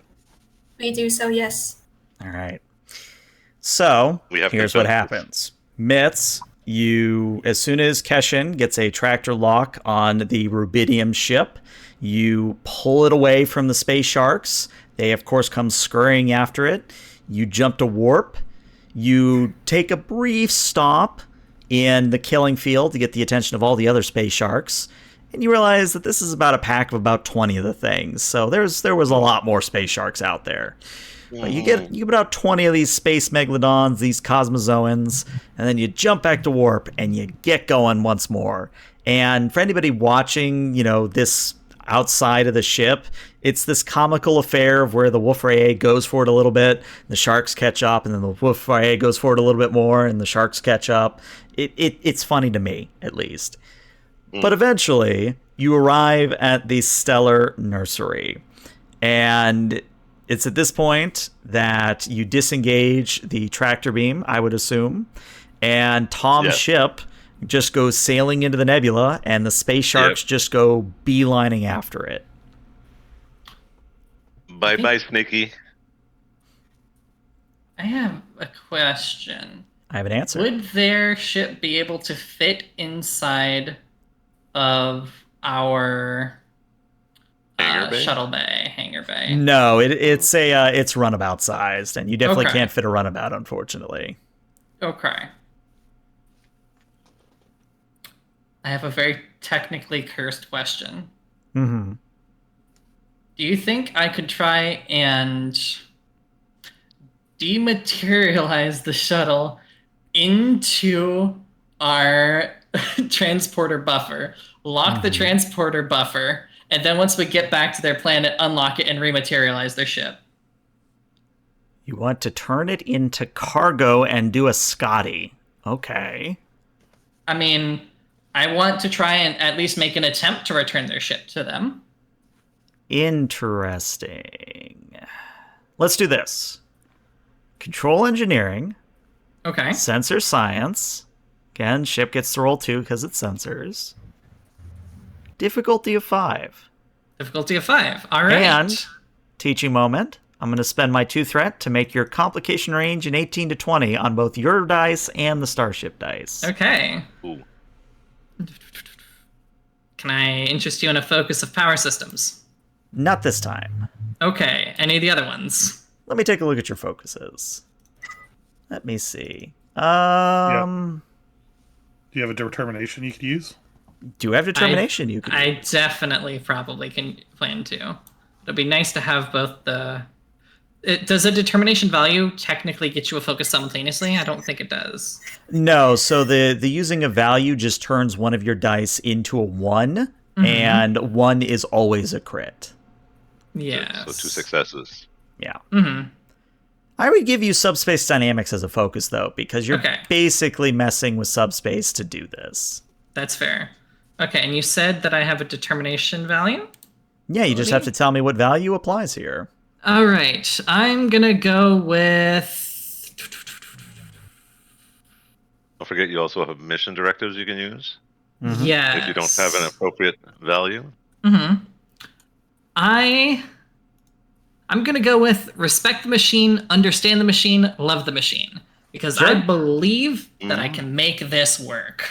[SPEAKER 5] We do so, yes.
[SPEAKER 1] All right. So, here's what happens. Mitz, as soon as Keshin gets a tractor lock on the rubidium ship, you pull it away from the space sharks. They, of course, come scurrying after it. You jump to warp. You take a brief stop in the killing field to get the attention of all the other space sharks. And you realize that this is about a pack of about 20 of the things. So there was a lot more space sharks out there. But you get about 20 of these space megalodons, these cosmozoans, and then you jump back to warp and you get going once more. And for anybody watching, this outside of the ship. It's this comical affair of where the Wolf-Rayet goes for it a little bit, the sharks catch up, and then the Wolf-Rayet goes for it a little bit more, and the sharks catch up. It's funny to me, at least. But eventually, you arrive at the Stellar Nursery. And it's at this point that you disengage the tractor beam, I would assume. And Tom's ship just goes sailing into the nebula, and the space sharks just go beelining after it.
[SPEAKER 2] Bye-bye, Snaky.
[SPEAKER 4] I have a question.
[SPEAKER 1] I have an answer.
[SPEAKER 4] Would their ship be able to fit inside of our
[SPEAKER 2] Hangar bay?
[SPEAKER 4] shuttle bay, hangar bay?
[SPEAKER 1] No, it's runabout sized, and you definitely can't fit a runabout, unfortunately.
[SPEAKER 4] Okay. I have a very technically cursed question.
[SPEAKER 1] Mm-hmm.
[SPEAKER 4] Do you think I could try and dematerialize the shuttle into our transporter buffer, lock the transporter buffer, and then once we get back to their planet, unlock it and rematerialize their ship?
[SPEAKER 1] You want to turn it into cargo and do a Scotty. Okay.
[SPEAKER 4] I mean, I want to try and at least make an attempt to return their ship to them.
[SPEAKER 1] Interesting. Let's do this. Control engineering.
[SPEAKER 4] Okay.
[SPEAKER 1] Sensor science. Again, ship gets to roll 2 because it's sensors. Difficulty of 5.
[SPEAKER 4] Difficulty of 5. All right.
[SPEAKER 1] And, teaching moment, I'm going to spend my 2 threat to make your complication range an 18 to 20 on both your dice and the starship dice.
[SPEAKER 4] Okay.
[SPEAKER 2] Ooh.
[SPEAKER 4] Can I interest you in a focus of power systems?
[SPEAKER 1] Not this time.
[SPEAKER 4] Okay. Any of the other ones?
[SPEAKER 1] Let me take a look at your focuses. Let me see.
[SPEAKER 3] Do you have a determination you could use?
[SPEAKER 1] Do you have determination you could use?
[SPEAKER 4] I definitely probably can plan to. It'd be nice to have both the... does a determination value technically get you a focus simultaneously? I don't think it does.
[SPEAKER 1] No, so the using a value just turns one of your dice into a 1, and 1 is always a crit.
[SPEAKER 4] Yes.
[SPEAKER 2] So 2 successes.
[SPEAKER 1] Yeah.
[SPEAKER 4] Mm-hmm.
[SPEAKER 1] I would give you subspace dynamics as a focus, though, because you're
[SPEAKER 4] Okay.
[SPEAKER 1] basically messing with subspace to do this.
[SPEAKER 4] That's fair. Okay, and you said that I have a determination value?
[SPEAKER 1] Yeah, you just have to tell me what value applies here.
[SPEAKER 4] All right, I'm gonna go with...
[SPEAKER 2] Don't forget you also have mission directives you can use
[SPEAKER 4] Yes.
[SPEAKER 2] if you don't have an appropriate value.
[SPEAKER 4] Mm-hmm. I'm gonna go with respect the machine, understand the machine, love the machine. Because I believe that I can make this work.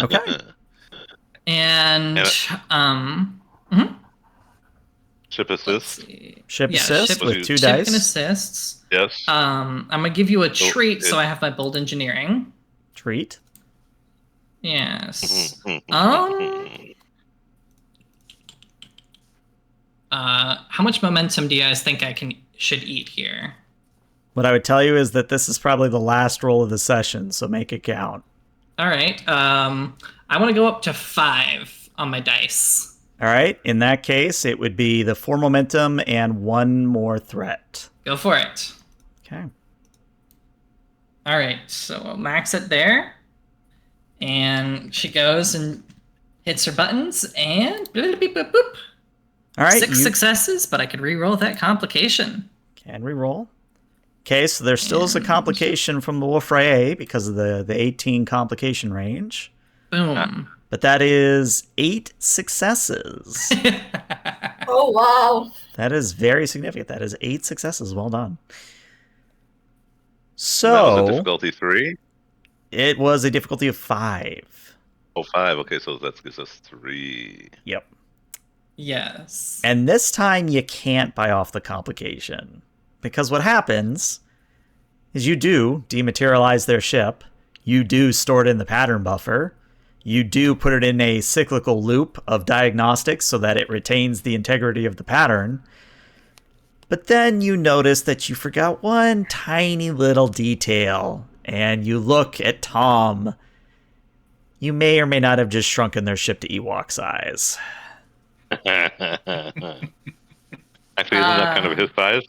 [SPEAKER 1] Okay.
[SPEAKER 4] And
[SPEAKER 2] Ship assist.
[SPEAKER 1] Ship
[SPEAKER 4] Yeah,
[SPEAKER 1] assist
[SPEAKER 4] ship-
[SPEAKER 1] with 2
[SPEAKER 4] ship
[SPEAKER 1] dice.
[SPEAKER 4] and assists.
[SPEAKER 2] Yes.
[SPEAKER 4] I'm gonna give you a
[SPEAKER 2] So
[SPEAKER 4] treat, so
[SPEAKER 2] it-
[SPEAKER 4] I have my bold engineering.
[SPEAKER 1] Treat.
[SPEAKER 4] Yes. How much momentum do you guys think I should eat here?
[SPEAKER 1] What I would tell you is that this is probably the last roll of the session, so make it count.
[SPEAKER 4] All right. I want to go up to 5 on my dice.
[SPEAKER 1] All right. In that case, it would be the 4 momentum and 1 more threat.
[SPEAKER 4] Go for it.
[SPEAKER 1] Okay.
[SPEAKER 4] All right. So we'll max it there. And she goes and hits her buttons and boop, boop, boop, boop.
[SPEAKER 1] All right.
[SPEAKER 4] 6 successes, but I could re-roll that complication.
[SPEAKER 1] Can re-roll. Okay, so there still is a complication from the Wolf-Rayet because of the 18 complication range.
[SPEAKER 4] Boom.
[SPEAKER 1] But that is 8 successes.
[SPEAKER 5] Oh, wow.
[SPEAKER 1] That is very significant. That is 8 successes. Well done.
[SPEAKER 2] That was
[SPEAKER 1] So
[SPEAKER 2] a difficulty 3.
[SPEAKER 1] it was a difficulty of 5.
[SPEAKER 2] Oh, 5. Okay, so that gives us 3.
[SPEAKER 1] Yep.
[SPEAKER 4] Yes.
[SPEAKER 1] And this time you can't buy off the complication. Because what happens is you do dematerialize their ship. You do store it in the pattern buffer. You do put it in a cyclical loop of diagnostics so that it retains the integrity of the pattern. But then you notice that you forgot one tiny little detail. And you look at Tom. You may or may not have just shrunken their ship to Ewok size.
[SPEAKER 2] Actually, isn't that kind of his size?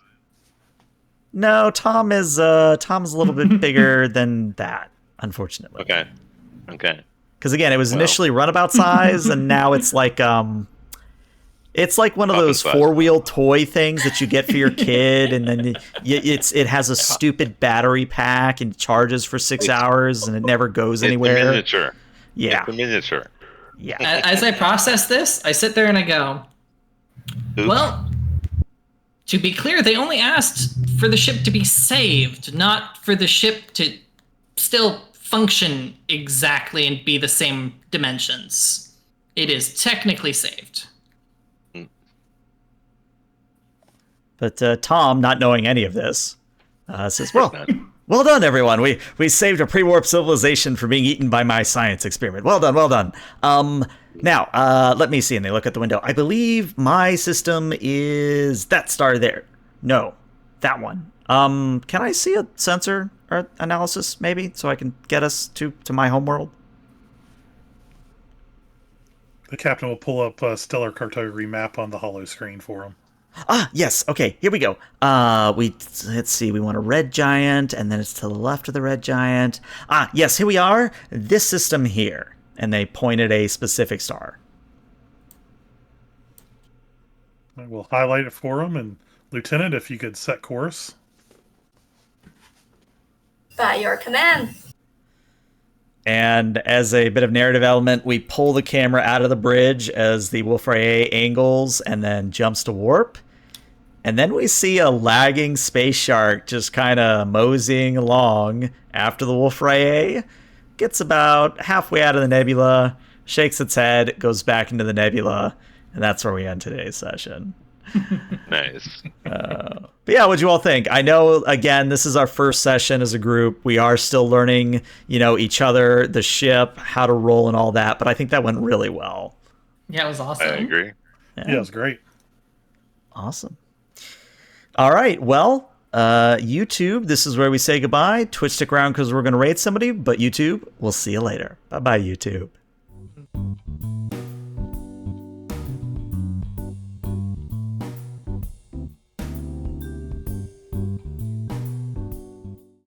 [SPEAKER 1] No, Tom's a little bit bigger than that, unfortunately.
[SPEAKER 2] Okay.
[SPEAKER 1] Because again, it was
[SPEAKER 2] Well.
[SPEAKER 1] initially runabout size, and now it's like one of those
[SPEAKER 2] Coffin size.
[SPEAKER 1] 4-wheel toy things that you get for your kid, and then it has a stupid battery pack and charges for 6 hours, and it never goes
[SPEAKER 2] It's
[SPEAKER 1] anywhere.
[SPEAKER 2] a miniature.
[SPEAKER 1] Yeah,
[SPEAKER 2] It's a miniature.
[SPEAKER 1] yeah.
[SPEAKER 4] As I process this, I sit there and I go,
[SPEAKER 2] Oops.
[SPEAKER 4] well, to be clear, they only asked for the ship to be saved, not for the ship to still function exactly and be the same dimensions. It is technically saved.
[SPEAKER 1] But Tom, not knowing any of this, says, "Well,
[SPEAKER 2] Not.
[SPEAKER 1] well done, everyone. We saved a pre-warp civilization from being eaten by my science experiment. Well done, well done. Now, let me see." And they look at the window. "I believe my system is that star there. No, that one. Can I see a sensor or analysis, maybe, so I can get us to my homeworld?"
[SPEAKER 3] The captain will pull up a stellar cartography map on the holo screen for him.
[SPEAKER 1] Ah, yes. Okay, here we go. Let's see. We want a red giant, and then it's to the left of the red giant. Ah, yes. Here we are. This system here, and they point at a specific star.
[SPEAKER 3] We'll highlight it for him, and Lieutenant, if you could set course.
[SPEAKER 5] By your command.
[SPEAKER 1] And as a bit of narrative element, we pull the camera out of the bridge as the Wolf-Rayet angles and then jumps to warp. And then we see a lagging space shark just kind of moseying along after the Wolf-Rayet. Gets about halfway out of the nebula, shakes its head, goes back into the nebula, and that's where we end today's session.
[SPEAKER 2] Nice.
[SPEAKER 1] But yeah, what'd you all think? I know, again, this is our first session as a group. We are still learning, each other, the ship, how to roll and all that, but I think that went really well.
[SPEAKER 4] Yeah, it was awesome.
[SPEAKER 2] I agree.
[SPEAKER 3] Yeah, it was great.
[SPEAKER 1] Awesome. All right, well, YouTube, this is where we say goodbye. Twitch, stick around because we're going to raid somebody, but YouTube, we'll see you later. Bye-bye, YouTube.